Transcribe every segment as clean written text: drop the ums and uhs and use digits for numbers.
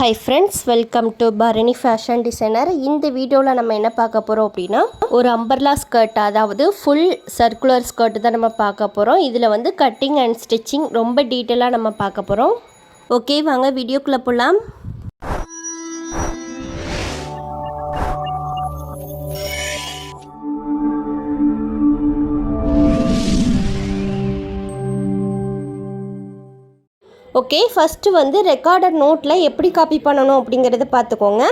Hi friends, welcome to Bharani fashion designer. இந்த வீடியோவில் நம்ம என்ன பார்க்க போகிறோம் அப்படின்னா, ஒரு அம்பர்லா ஸ்கர்ட், அதாவது ஃபுல் சர்க்குலர் ஸ்கர்ட் தான் நம்ம பார்க்க போகிறோம். இதில் வந்து கட்டிங் அண்ட் ஸ்டிச்சிங் ரொம்ப டீட்டெயிலாக நம்ம பார்க்க போகிறோம். ஓகே, வாங்க வீடியோக்குள்ளே போகலாம். ஓகே, ஃபஸ்ட்டு வந்து ரெக்கார்டர் நோட்டில் எப்படி காப்பி பண்ணணும் அப்படிங்கிறத பார்த்துக்கோங்க.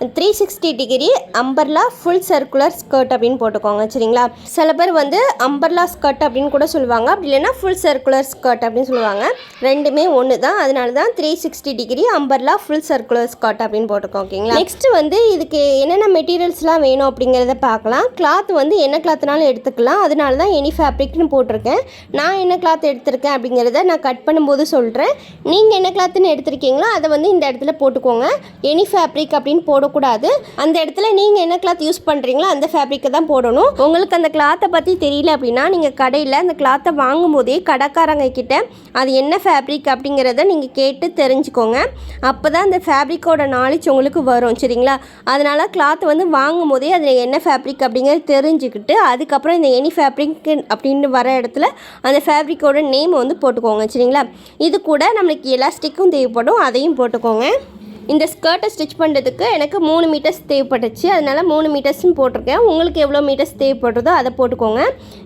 360 degree umbrella full circular skirt அப்படின்னு போட்டுக்கோங்க, சரிங்களா? சில பேர் வந்து அம்பர்லா ஸ்கர்ட் அப்படின்னு கூட சொல்லுவாங்க, அப்படி இல்லைன்னா ஃபுல் சர்க்குலர் ஸ்கர்ட் அப்படின்னு சொல்லுவாங்க. ரெண்டுமே ஒன்று தான், அதனால தான் 360 degree umbrella full circular skirt அப்படின்னு போட்டுக்கோங்க, ஓகேங்களா? நெக்ஸ்ட்டு வந்து இதுக்கு என்னென்ன மெட்டீரியல்ஸ்லாம் வேணும் அப்படிங்கிறத பார்க்கலாம். கிளாத் வந்து என்ன கிளாத்னாலும் எடுத்துக்கலாம், அதனால தான் எனி ஃபேப்ரிக்னு போட்டிருக்கேன். நான் என்ன கிளாத் எடுத்திருக்கேன் அப்படிங்கிறத நான் கட் பண்ணும்போது சொல்கிறேன். நீங்கள் என்ன கிளாத்துன்னு எடுத்திருக்கீங்களோ அதை வந்து இந்த இடத்துல போட்டுக்கோங்க. எனி ஃபேப்ரிக் அப்படின்னு போடக்கூடாது. அந்த இடத்துல நீங்கள் என்ன கிளாத் யூஸ் பண்ணுறீங்களோ அந்த ஃபேப்ரிக்கை தான் போடணும். உங்களுக்கு அந்த கிளாத்தை பற்றி தெரியல அப்படின்னா நீங்கள் கடையில் அந்த கிளாத்தை வாங்கும் போதே கடைக்காரங்க கிட்ட அது என்ன ஃபேப்ரிக் அப்படிங்கிறத நீங்கள் கேட்டு தெரிஞ்சுக்கோங்க. அப்போ தான் அந்த ஃபேப்ரிக்கோட நாலேஜ் உங்களுக்கு வரும், சரிங்களா? அதனால் கிளாத் வந்து வாங்கும் போதே அதில் என்ன ஃபேப்ரிக் அப்படிங்கிறத தெரிஞ்சுக்கிட்டு அதுக்கப்புறம் இந்த எனி ஃபேப்ரிக் அப்படின்னு வர இடத்துல அந்த ஃபேப்ரிக்கோட நேம் வந்து போட்டுக்கோங்க, சரிங்களா? இது கூட நம்மளுக்கு எலாஸ்டிக்கும் தேவைப்படும், அதையும் போட்டுக்கோங்க. இந்த ஸ்கர்ட்டை ஸ்டிச் பண்ணுறதுக்கு எனக்கு 3 மீட்டர்ஸ் தேவைப்பட்டுச்சு, அதனால் 3 மீட்டர்ஸ்னு போட்டிருக்கேன். உங்களுக்கு எவ்வளோ மீட்டர்ஸ் தேவைப்படுறதோ அதை போட்டுக்கோங்க.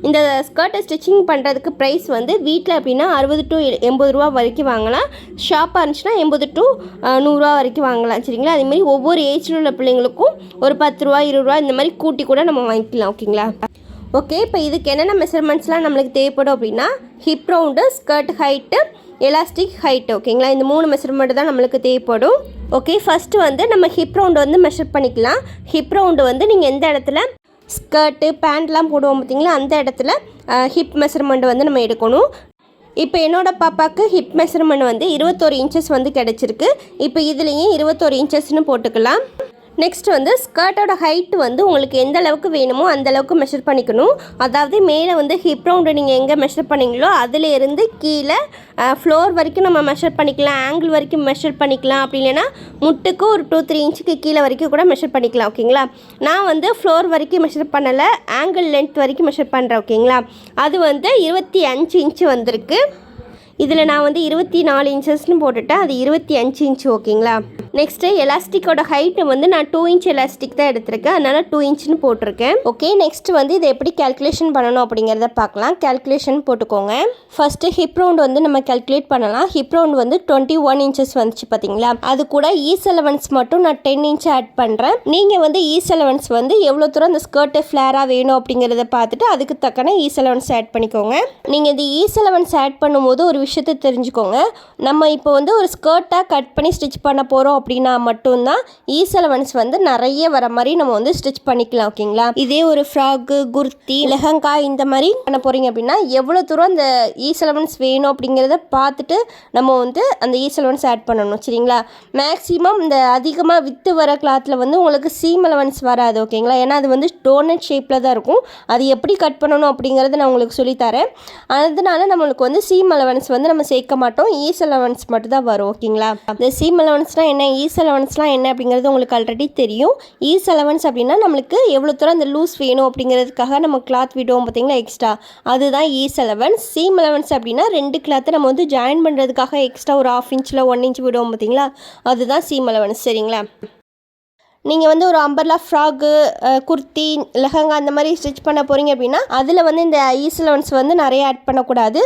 இந்த ஸ்கர்ட்டை ஸ்டிச்சிங் பண்ணுறதுக்கு ப்ரைஸ் வந்து வீட்டில் அப்படின்னா 60 to 80 ரூபா வரைக்கும் வாங்கலாம். ஷாப்பாக இருந்துச்சுன்னா 80 to 100 ரூபா வரைக்கும் வாங்கலாம், சரிங்களா? அதேமாதிரி ஒவ்வொரு ஏஜில் உள்ள பிள்ளைங்களுக்கும் ஒரு 10 ரூபா 20 ரூபா இந்த மாதிரி கூட்டி கூட நம்ம வாங்கிக்கலாம், ஓகேங்களா? ஓகே, இப்போ இதுக்கு என்னென்ன மெஷர்மெண்ட்ஸ்லாம் நம்மளுக்கு தேவைப்படும் அப்படின்னா, hip round, skirt height, elastic height, ஓகேங்களா? இந்த 3 மெஷர்மெண்ட் தான் நம்மளுக்கு தேவைப்படும். ஓகே, ஃபஸ்ட்டு வந்து நம்ம ஹிப் ரவுண்டு வந்து மெஷர் பண்ணிக்கலாம். ஹிப் ரவுண்டு வந்து நீங்கள் எந்த இடத்துல ஸ்கர்ட்டு பேண்ட்லாம் போடுவோம் பார்த்தீங்களா, அந்த இடத்துல ஹிப் மெஷர்மெண்ட் வந்து நம்ம எடுக்கணும். இப்போ என்னோடய பாப்பாவுக்கு ஹிப் மெஷர்மெண்ட் வந்து 21 இன்ச்சஸ் வந்து கிடச்சிருக்கு. இப்போ இதுலேயும் 21 இன்ச்சஸ்னு போட்டுக்கலாம். நெக்ஸ்ட் வந்து ஸ்கர்ட்டோட ஹைட்டு வந்து உங்களுக்கு எந்த அளவுக்கு வேணுமோ அந்த அளவுக்கு மெஷர் பண்ணிக்கணும். அதாவது மேலே வந்து ஹிப் ரவுண்டு நீங்கள் எங்கே மெஷர் பண்ணிங்களோ அதிலேருந்து கீழே ஃப்ளோர் வரைக்கும் நம்ம மெஷர் பண்ணிக்கலாம், ஆங்கிள் வரைக்கும் மெஷர் பண்ணிக்கலாம். அப்படி இல்லைன்னா முட்டுக்கு ஒரு 2-3 இன்ச்சுக்கு கீழே வரைக்கும் கூட மெஷர் பண்ணிக்கலாம், ஓகேங்களா? நான் வந்து ஃப்ளோர் வரைக்கும் மெஷர் பண்ணலை, ஆங்கிள் லென்த் வரைக்கும் மெஷர் பண்ணுறேன், ஓகேங்களா? அது வந்து 25 இன்ச்சு வந்திருக்கு. இதில் நான் வந்து 24 இன்ச்சஸ்னு போட்டுட்டேன், அது 25 இன்ச்சு, ஓகேங்களா? நெக்ஸ்ட்டு எலாஸ்டிக்கோட ஹைட்டு வந்து நான் 2 இன்ச் எலாஸ்டிக் தான் எடுத்திருக்கேன், அதனால் 2 இன்ச்சுன்னு போட்டிருக்கேன். ஓகே, நெக்ஸ்ட்டு வந்து இதை எப்படி கேல்குலேஷன் பண்ணணும் அப்படிங்கிறத பார்க்கலாம். கேல்குலேஷன் போட்டுக்கோங்க. ஃபஸ்ட்டு ஹிப் ரவுண்ட் வந்து நம்ம கேல்குலேட் பண்ணலாம். ஹிப் ரவுண்ட் வந்து 21 இன்ச்சஸ் வந்துச்சு பார்த்தீங்களா? அது கூட ஈஸ் அலவன்ஸ் மட்டும் நான் 10 இன்ச் ஆட் பண்ணுறேன். நீங்கள் வந்து ஈஸ் அலவன்ஸ் வந்து எவ்வளோ தூரம் அந்த ஸ்கர்ட்டை ஃப்ளேராக வேணும் அப்படிங்கிறத பார்த்துட்டு அதுக்கு தக்கன ஈஸ் அலவன்ஸ் ஆட் பண்ணிக்கோங்க. நீங்கள் இந்த ஈஸ் அலவன்ஸ் ஆட் பண்ணும்போது ஒரு விஷயத்தை தெரிஞ்சுக்கோங்க. நம்ம இப்போ வந்து ஒரு ஸ்கர்ட்டாக கட் பண்ணி ஸ்டிச் பண்ண போகிறோம் அப்படின்னா மட்டும்தான் ஈஸ் அலவன்ஸ் வந்து நிறைய வர மாதிரி நம்ம வந்து ஸ்டிச் பண்ணிக்கலாம், ஓகேங்களா? இதே ஒரு ஃப்ராக்கு, குர்த்தி, லெஹங்கா இந்த மாதிரி பண்ண போகிறீங்க அப்படின்னா எவ்வளோ தூரம் அந்த ஈஸ் அலவன்ஸ் வேணும் அப்படிங்கிறத பார்த்துட்டு நம்ம வந்து அந்த ஈஸ் அலவன்ஸ் ஆட் பண்ணணும், சரிங்களா? மேக்ஸிமம் இந்த அதிகமாக விற்று வர கிளாத்தில் வந்து உங்களுக்கு சீம் அலவன்ஸ் வராது, ஓகேங்களா? ஏன்னா அது வந்து டோனட் ஷேப்பில் தான் இருக்கும். அது எப்படி கட் பண்ணணும் அப்படிங்கிறத நான் உங்களுக்கு சொல்லித்தரேன். அதனால நம்மளுக்கு வந்து சீம் அலவன்ஸ் வந்து நம்ம சேர்க்க மாட்டோம், ஈஸ் அலவன்ஸ் மட்டும் தான் வரும், ஓகேங்களா? இந்த சீம் அலவன்ஸ்னால் என்ன, ஈஸ் அலவன்ஸ்லாம் என்ன அப்படிங்கிறது உங்களுக்கு ஆல்ரெடி தெரியும். ஈஸ் அலவன்ஸ் அப்படின்னா நம்மளுக்கு எவ்வளோ தூரம் அந்த லூஸ் வேணும் அப்படிங்கிறதுக்காக நம்ம கிளாத் விடுவோம் பார்த்தீங்களா எக்ஸ்ட்ரா, அதுதான் ஈஸ் அலவன்ஸ். சீம் அலவன்ஸ் அப்படின்னா 2 கிளாத்தை நம்ம வந்து ஜாயின் பண்ணுறதுக்காக எக்ஸ்ட்ரா ஒரு 1/2 இன்ச்சில் 1 இன்ச் விடுவோம் பார்த்தீங்களா, அதுதான் சீம் அலவன்ஸ், சரிங்களா? நீங்கள் வந்து ஒரு அம்பர்லா ஃப்ராக்கு, குர்த்தி, லெஹங்கா அந்த மாதிரி ஸ்டிச் பண்ண போகிறீங்க அப்படின்னா அதில் வந்து இந்த ஈஸ் அலவன்ஸ் வந்து நிறைய ஆட் பண்ணக்கூடாது.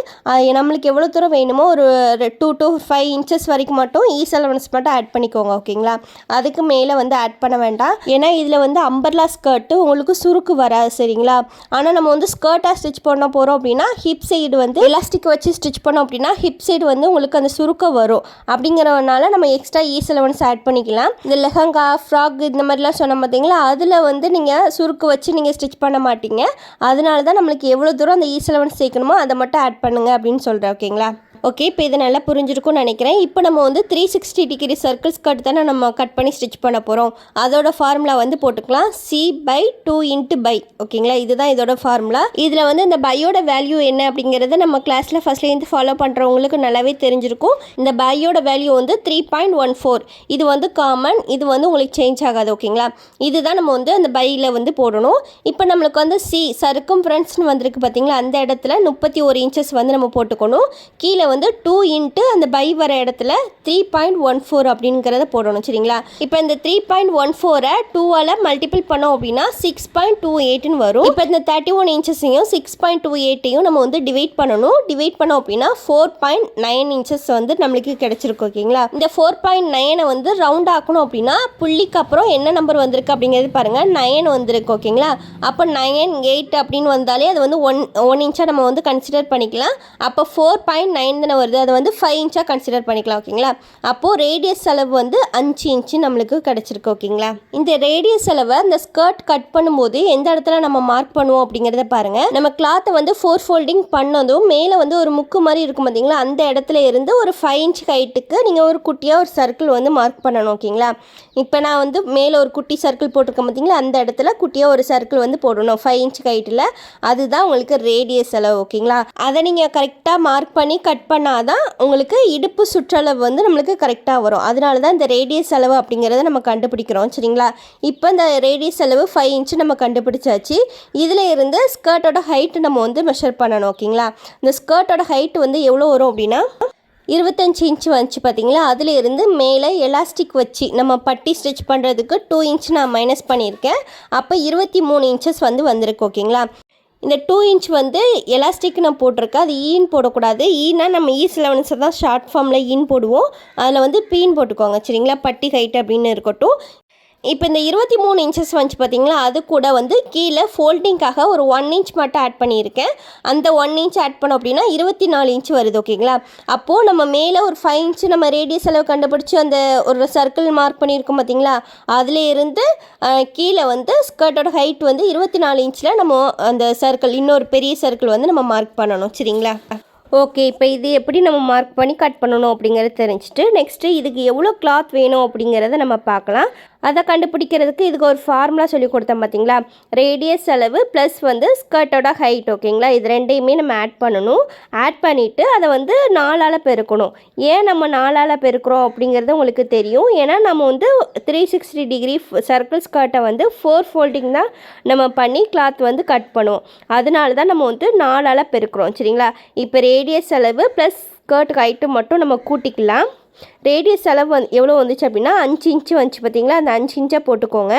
நம்மளுக்கு எவ்வளோ தூரம் வேணுமோ ஒரு 2 to 5 இன்ச்சஸ் வரைக்கும் மட்டும் ஈஸ் அலவன்ஸ் மட்டும் ஆட் பண்ணிக்கோங்க, ஓகேங்களா? அதுக்கு மேலே வந்து ஆட் பண்ண வேண்டாம். ஏன்னா இதில் வந்து அம்பர்லா ஸ்கர்ட்டு உங்களுக்கு சுருக்கு வராது, சரிங்களா? ஆனால் நம்ம வந்து ஸ்கர்ட்டாக ஸ்டிச் பண்ண போகிறோம் அப்படின்னா ஹிப் சைடு வந்து எலாஸ்டிக் வச்சு ஸ்டிச் பண்ணோம் அப்படின்னா ஹிப் சைடு வந்து உங்களுக்கு அந்த சுருக்கம் வரும். அப்படிங்கிறதுனால நம்ம எக்ஸ்ட்ரா ஈஸ் அலவன்ஸ் ஆட் பண்ணிக்கலாம். இந்த லெஹங்கா, ஃப்ராக் இந்த மாதிரிலாம் சொன்ன பார்த்தீங்களா, அதில் வந்து நீங்கள் சுருக்கு வச்சு நீங்கள் ஸ்டிச் பண்ண மாட்டீங்க. அதனால தான் நம்மளுக்கு எவ்வளோ தூரம் அந்த ஈஸ் அலவன்ஸ் சேர்க்கணுமோ அதை மட்டும் ஆட் பண்ணுங்கள் அப்படின்னு சொல்கிறேன், ஓகேங்களா? ஓகே, இப்போ இது நல்லா புரிஞ்சிருக்கும்னு நினைக்கிறேன். இப்போ நம்ம வந்து 360 டிகிரி சர்க்கிள் ஸ்கர்ட் தானே நம்ம கட் பண்ணி ஸ்டிச் பண்ண போகிறோம். அதோட ஃபார்முலா வந்து போட்டுக்கலாம், C/2 × பை. ஓகேங்களா, இதுதான் இதோட ஃபார்முலா. இதில் வந்து இந்த பையோட வேல்யூ என்ன அப்படிங்கிறத நம்ம கிளாஸில் ஃபஸ்ட்லேருந்து ஃபாலோ பண்ணுறவங்களுக்கு நல்லாவே தெரிஞ்சிருக்கும். இந்த பையோட வேல்யூ வந்து 3.14. இது வந்து காமன், இது வந்து உங்களுக்கு சேஞ்ச் ஆகாது. ஓகேங்களா, இதுதான் நம்ம வந்து அந்த பையில் வந்து போடணும். இப்போ நம்மளுக்கு வந்து சர்க்கம்ஃபரன்ஸ்னு வந்திருக்கு பார்த்தீங்களா, அந்த இடத்துல 31 இன்ச்சஸ் வந்து நம்ம போட்டுக்கணும். கீழே வந்து 2 × அந்த பை வர இடத்துல 3.14 அப்படிங்கிறத போடணும். சரிங்களா, இப்போ இந்த 3.14 2ஆல் மல்டிபிள் பண்ணோம் அப்படின்னா 6.28ன்னு வரும். இப்போ இந்த 31 இன்ச்சஸையும் 6.28ஐயும் நம்ம வந்து டிவைட் பண்ணணும். டிவைட் பண்ணோம் அப்படின்னா 4.9 இன்ச்சஸ் வந்து நம்மளுக்கு கிடைச்சிருக்கு. ஓகேங்களா, இந்த 4.9 வந்து ரவுண்ட் ஆக்கணும் அப்படின்னா புள்ளிக்கு அப்புறம் என்ன நம்பர் வந்திருக்கு அப்படிங்கிறது பாருங்கள், 9 வந்திருக்கு. ஓகேங்களா, அப்போ 9, 8 அப்படின்னு வந்தாலே அது வந்து 1 இன்ச்சாக நம்ம வந்து கன்சிடர் பண்ணிக்கலாம். அப்போ 4.9 தானே வருது, அதை வந்து 5 இன்ச்சாக கன்சிடர் பண்ணிக்கலாம். ஓகேங்களா, அப்போது ரேடியஸ் அளவு வந்து 5 இன்ச்சு நம்மளுக்கு கிடச்சிருக்கு. ஓகேங்களா, இந்த ரேடியஸ் அளவை இந்த ஸ்கர்ட் கட் பண்ணும்போது எந்த இடத்துல நம்ம மார்க் பண்ணுவோம் அப்படிங்கிறத பாருங்கள். நம்ம கிளாத்தை வந்து 4 ஃபோல்டிங் பண்ணதும் மேலே வந்து ஒரு முக்கு மாதிரி இருக்கும் பார்த்தீங்களா, அந்த இடத்துல இருந்து ஒரு 5 இன்ச் ஹைட்டுக்கு நீங்கள் ஒரு குட்டியாக ஒரு சர்க்கிள் வந்து மார்க் பண்ணணும். ஓகேங்களா, இப்போ நான் வந்து மேலே ஒரு குட்டி சர்க்கிள் போட்டிருக்கேன் பார்த்தீங்களா, அந்த இடத்துல குட்டியாக ஒரு சர்க்கிள் வந்து போடணும் 5 இன்ச் ஹைட்டில். அதுதான் உங்களுக்கு ரேடியஸ் அளவு. ஓகேங்களா, அதை நீங்கள் கரெக்டாக மார்க் பண்ணி கட் பண்ணாதான் உங்களுக்கு இடுப்பு சுற்றளவு வந்து நம்மளுக்கு கரெக்டாக வரும். அதனால தான் இந்த ரேடியஸ் அளவு அப்படிங்கிறத நம்ம கண்டுபிடிக்கிறோம். சரிங்களா, இப்போ இந்த ரேடியஸ் அளவு 5 இன்ச்சு நம்ம கண்டுபிடிச்சாச்சு. இதில் இருந்து ஸ்கர்ட்டோட ஹைட்டு நம்ம வந்து மெஷர் பண்ணணும். ஓகேங்களா, இந்த ஸ்கர்ட்டோட ஹைட்டு வந்து எவ்வளோ வரும் அப்படின்னா 25 இன்ச்சு வந்துச்சு பார்த்தீங்களா. அதில் இருந்து மேலே எலாஸ்டிக் வச்சு நம்ம பட்டி ஸ்டிச் பண்ணுறதுக்கு 2 இன்ச் நான் மைனஸ் பண்ணியிருக்கேன். அப்போ 23 இன்ச்சஸ் வந்து வந்திருக்கு. ஓகேங்களா, இந்த 2 இன்ச் வந்து எலாஸ்டிக் நான் போட்டிருக்கேன், அது ஈன்னு போடக்கூடாது. ஈனா நம்ம E11 தான் ஷார்ட் ஃபார்மில் ஈன் போடுவோம், அதில் வந்து பீன் போட்டுக்கோங்க. சரிங்களா, பட்டி ஹைட் அப்படின்னு இருக்கட்டும். இப்போ இந்த 23 இன்ச்சஸ் வந்துச்சு பார்த்தீங்களா, அது கூட வந்து கீழே ஃபோல்டிங்காக ஒரு 1 இன்ச் மட்டும் ஆட் பண்ணியிருக்கேன். அந்த 1 இன்ச் ஆட் பண்ணோம் அப்படின்னா 24 இன்ச் வருது. ஓகேங்களா, அப்போது நம்ம மேலே ஒரு 5 இன்ச்சு நம்ம ரேடியஸ் அளவு கண்டுபிடிச்சி அந்த ஒரு சர்க்கிள் மார்க் பண்ணியிருக்கோம் பார்த்தீங்களா, அதில் இருந்து கீழே வந்து ஸ்கர்ட்டோட ஹைட் வந்து 24 இன்ச்சில் நம்ம அந்த சர்க்கிள் இன்னொரு பெரிய சர்க்கிள் வந்து நம்ம மார்க் பண்ணணும். சரிங்களா, ஓகே, இப்போ இது எப்படி நம்ம மார்க் பண்ணி கட் பண்ணணும் அப்படிங்கிறத தெரிஞ்சுட்டு நெக்ஸ்ட்டு இதுக்கு எவ்வளோ கிளாத் வேணும் அப்படிங்கிறத நம்ம பார்க்கலாம். அதை கண்டுபிடிக்கிறதுக்கு இதுக்கு ஒரு ஃபார்முலா சொல்லி கொடுத்தோம் பார்த்தீங்களா, ரேடியஸ் அளவு ப்ளஸ் வந்து ஸ்கர்ட்டோட ஹைட். ஓகேங்களா, இது ரெண்டையுமே நம்ம ஆட் பண்ணணும். ஆட் பண்ணிவிட்டு அதை வந்து 4ஆல் பெருக்கணும். ஏன் நம்ம 4ஆல் பெருக்கிறோம் அப்படிங்கிறது உங்களுக்கு தெரியும். ஏன்னா நம்ம வந்து 360 டிகிரி சர்க்கிள் ஸ்கர்ட்டை வந்து 4 ஃபோல்டிங் தான் நம்ம பண்ணி கிளாத் வந்து கட் பண்ணுவோம். அதனால தான் நம்ம வந்து 4ஆல் பெருக்கிறோம். சரிங்களா, இப்போ ரேடியஸ் அளவு ப்ளஸ் ஸ்கர்ட் ஹைட்டு மட்டும் நம்ம கூட்டிக்கலாம். ரேடியஸ் அளவு எவ்வளோ வந்துச்சு அப்படின்னா 5 இன்ச்சு வந்துச்சு பார்த்தீங்களா, அந்த 5 இன்ச்சை போட்டுக்கோங்க.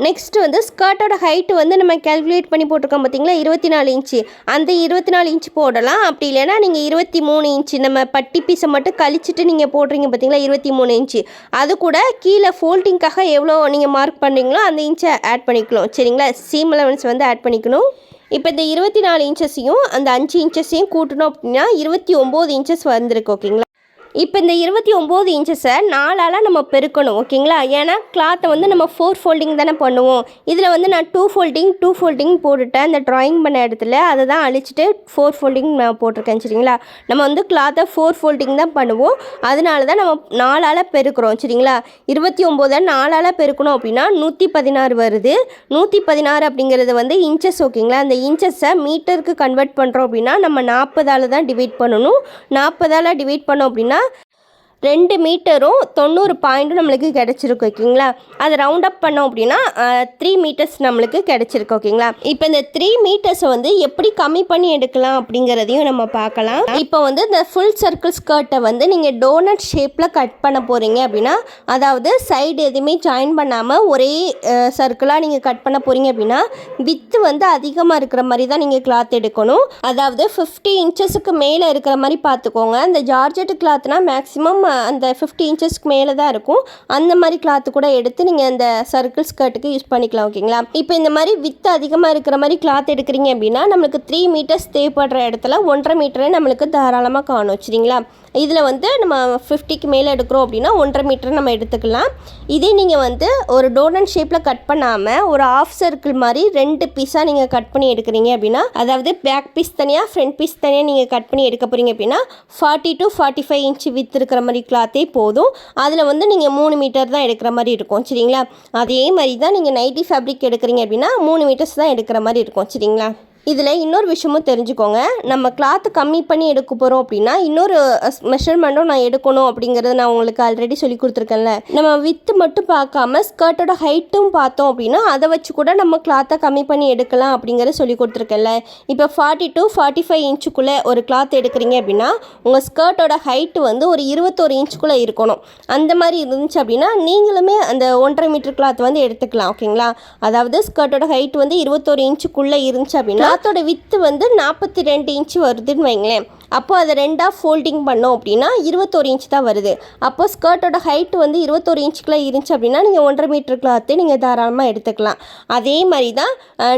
நெக்ஸ்ட்டு வந்து ஸ்கர்ட்டோட ஹைட்டு வந்து நம்ம கேல்குலேட் பண்ணி போட்டிருக்கோம் பார்த்தீங்களா 24 இன்ச்சு, அந்த 24 இன்ச்சு போடலாம். அப்படி இல்லைன்னா நீங்கள் 23 இன்ச்சு நம்ம பட்டி பீஸை மட்டும் கழிச்சிட்டு நீங்கள் போடுறீங்க பார்த்தீங்களா 23 இன்ச்சு, அது கூட கீழே ஃபோல்டிங்காக எவ்வளோ நீங்கள் மார்க் பண்ணுறீங்களோ அந்த இன்ச்சை ஆட் பண்ணிக்கலாம். சரிங்களா, சீம் அலவன்ஸ் வந்து ஆட் பண்ணிக்கணும். இப்போ இந்த 24 இன்ச்சஸையும் அந்த 5 இன்ச்சஸையும் கூட்டணும் அப்படின்னா 29 இன்ச்சஸ் வந்திருக்கு. ஓகேங்களா, இப்போ இந்த 29 இன்ச்சஸை 4ஆல் நம்ம பெருக்கணும். ஓகேங்களா, ஏன்னா கிளாத்தை வந்து நம்ம 4 ஃபோல்டிங் தானே பண்ணுவோம். இதில் வந்து நான் 2 ஃபோல்டிங் போட்டுட்டேன் அந்த ட்ராயிங் பண்ண இடத்துல, அதை தான் அழிச்சிட்டு 4 ஃபோல்டிங் நான் போட்டிருக்கேன். சரிங்களா, நம்ம வந்து கிளாத்தை 4 ஃபோல்டிங் தான் பண்ணுவோம், அதனால தான் நம்ம 4ஆல் பெருக்கிறோம். சரிங்களா, 29 4ஆல் பெருக்கணும் அப்படின்னா 116 வருது. 116 அப்படிங்கிறது வந்து இன்ச்சஸ். ஓகேங்களா, அந்த இன்ச்சஸை மீட்டருக்கு கன்வெர்ட் பண்ணுறோம் அப்படின்னா நம்ம 40ஆல் தான் டிவைட் பண்ணணும். 40ஆல் டிவைட் பண்ணோம் அப்படின்னா 2 மீட்டரும் 90 பாயிண்ட்டும் நம்மளுக்கு கிடச்சிருக்கு. ஓகேங்களா, அதை ரவுண்ட் அப் பண்ணோம் அப்படின்னா 3 மீட்டர்ஸ் நம்மளுக்கு கிடச்சிருக்கு. ஓகேங்களா, இப்போ இந்த 3 மீட்டர்ஸை வந்து எப்படி கம்மி பண்ணி எடுக்கலாம் அப்படிங்கிறதையும் நம்ம பார்க்கலாம். இப்போ வந்து இந்த ஃபுல் சர்க்கிள் ஸ்கர்ட்டை வந்து நீங்கள் டோனட் ஷேப்பில் கட் பண்ண போகிறீங்க அப்படின்னா, அதாவது சைடு எதுவுமே ஜாயின் பண்ணாமல் ஒரே சர்க்கிளாக நீங்கள் கட் பண்ண போகிறீங்க அப்படின்னா வித்து வந்து அதிகமாக இருக்கிற மாதிரி தான் நீங்கள் கிளாத் எடுக்கணும். அதாவது 50 இன்ச்சஸுக்கு மேலே இருக்கிற மாதிரி பார்த்துக்கோங்க. இந்த ஜார்ஜெட் கிளாத்னால் மேக்ஸிமம் அந்த 50 இன்ச்சஸ்க்கு மேலே தான் இருக்கும். அந்த மாதிரி கிளாத்து கூட எடுத்து நீங்கள் அந்த சர்க்கிள் ஸ்கர்ட்டுக்கு யூஸ் பண்ணிக்கலாம். ஓகேங்களா? இப்போ இந்த மாதிரி வித்து அதிகமாக இருக்கிற மாதிரி கிளாத் எடுக்கிறீங்க அப்படின்னா நம்மளுக்கு 3 மீட்டர்ஸ் தேவைப்படுற இடத்துல 1.5 மீட்டரே நம்மளுக்கு தாராளமாக காணும். சரிங்களா? இதில் வந்து நம்ம 50க்கு மேலே எடுக்கிறோம் அப்படின்னா 1.5 மீட்டர் நம்ம எடுத்துக்கலாம். இதே நீங்கள் வந்து ஒரு டோனட் ஷேப்பில் கட் பண்ணாமல் ஒரு ஆஃப் சர்க்கிள் மாதிரி 2 பீஸாக நீங்கள் கட் பண்ணி எடுக்கிறீங்க அப்படின்னா, அதாவது பேக் பீஸ் தனியாக ஃப்ரண்ட் பீஸ் தனியாக நீங்கள் கட் பண்ணி எடுக்க போகிறீங்க அப்படின்னா 40 to 45 இன்ச் வித் இருக்கிற மாதிரி கிளாத்தே போதும். அதில் வந்து நீங்கள் 3 மீட்டர் தான் எடுக்கிற மாதிரி இருக்கும். சரிங்களா? அதே மாதிரி தான் நீங்கள் நைட்டி ஃபேப்ரிக் எடுக்கிறீங்க அப்படின்னா 3 மீட்டர்ஸ் தான் எடுக்கிற மாதிரி இருக்கும். சரிங்களா? இதில் இன்னொரு விஷயமும் தெரிஞ்சுக்கோங்க. நம்ம கிளாத்து கம்மி பண்ணி எடுக்க போகிறோம் அப்படின்னா இன்னொரு மெஷர்மெண்ட்டும் நான் எடுக்கணும் அப்படிங்கிறது நான் உங்களுக்கு ஆல்ரெடி சொல்லி கொடுத்துருக்கேன்ல. நம்ம வித்து மட்டும் பார்க்காம ஸ்கர்ட்டோட ஹைட்டும் பார்த்தோம் அப்படின்னா அதை வச்சு கூட நம்ம கிளாத்தை கம்மி பண்ணி எடுக்கலாம் அப்படிங்கிறத சொல்லி கொடுத்துருக்கேன்ல. இப்போ 40 to 45 இன்ச்சுக்குள்ளே ஒரு கிளாத் எடுக்கிறீங்க அப்படின்னா உங்கள் ஸ்கர்ட்டோட ஹைட்டு வந்து ஒரு 21 இன்ச்சுக்குள்ளே இருக்கணும். அந்த மாதிரி இருந்துச்சு அப்படின்னா நீங்களுமே அந்த 1.5 மீட்டர் கிளாத் வந்து எடுத்துக்கலாம். ஓகேங்களா? அதாவது ஸ்கர்ட்டோட ஹைட் வந்து 21 இன்ச்சுக்குள்ளே இருந்துச்சு அப்படின்னா கிளாத்தோட வித்து வந்து 42 இன்ச்சு வருதுன்னு வைங்களேன். அப்போ அதை 2ஆக ஃபோல்டிங் பண்ணோம் அப்படின்னா 21 இன்ச் தான் வருது. அப்போ ஸ்கர்ட்டோட ஹைட் வந்து 21 இன்ச்சுக்குள்ளே இருந்துச்சு அப்படின்னா நீங்கள் 1.5 மீட்டர் கிளாத்தே நீங்கள் தாராளமாக எடுத்துக்கலாம். அதே மாதிரி தான்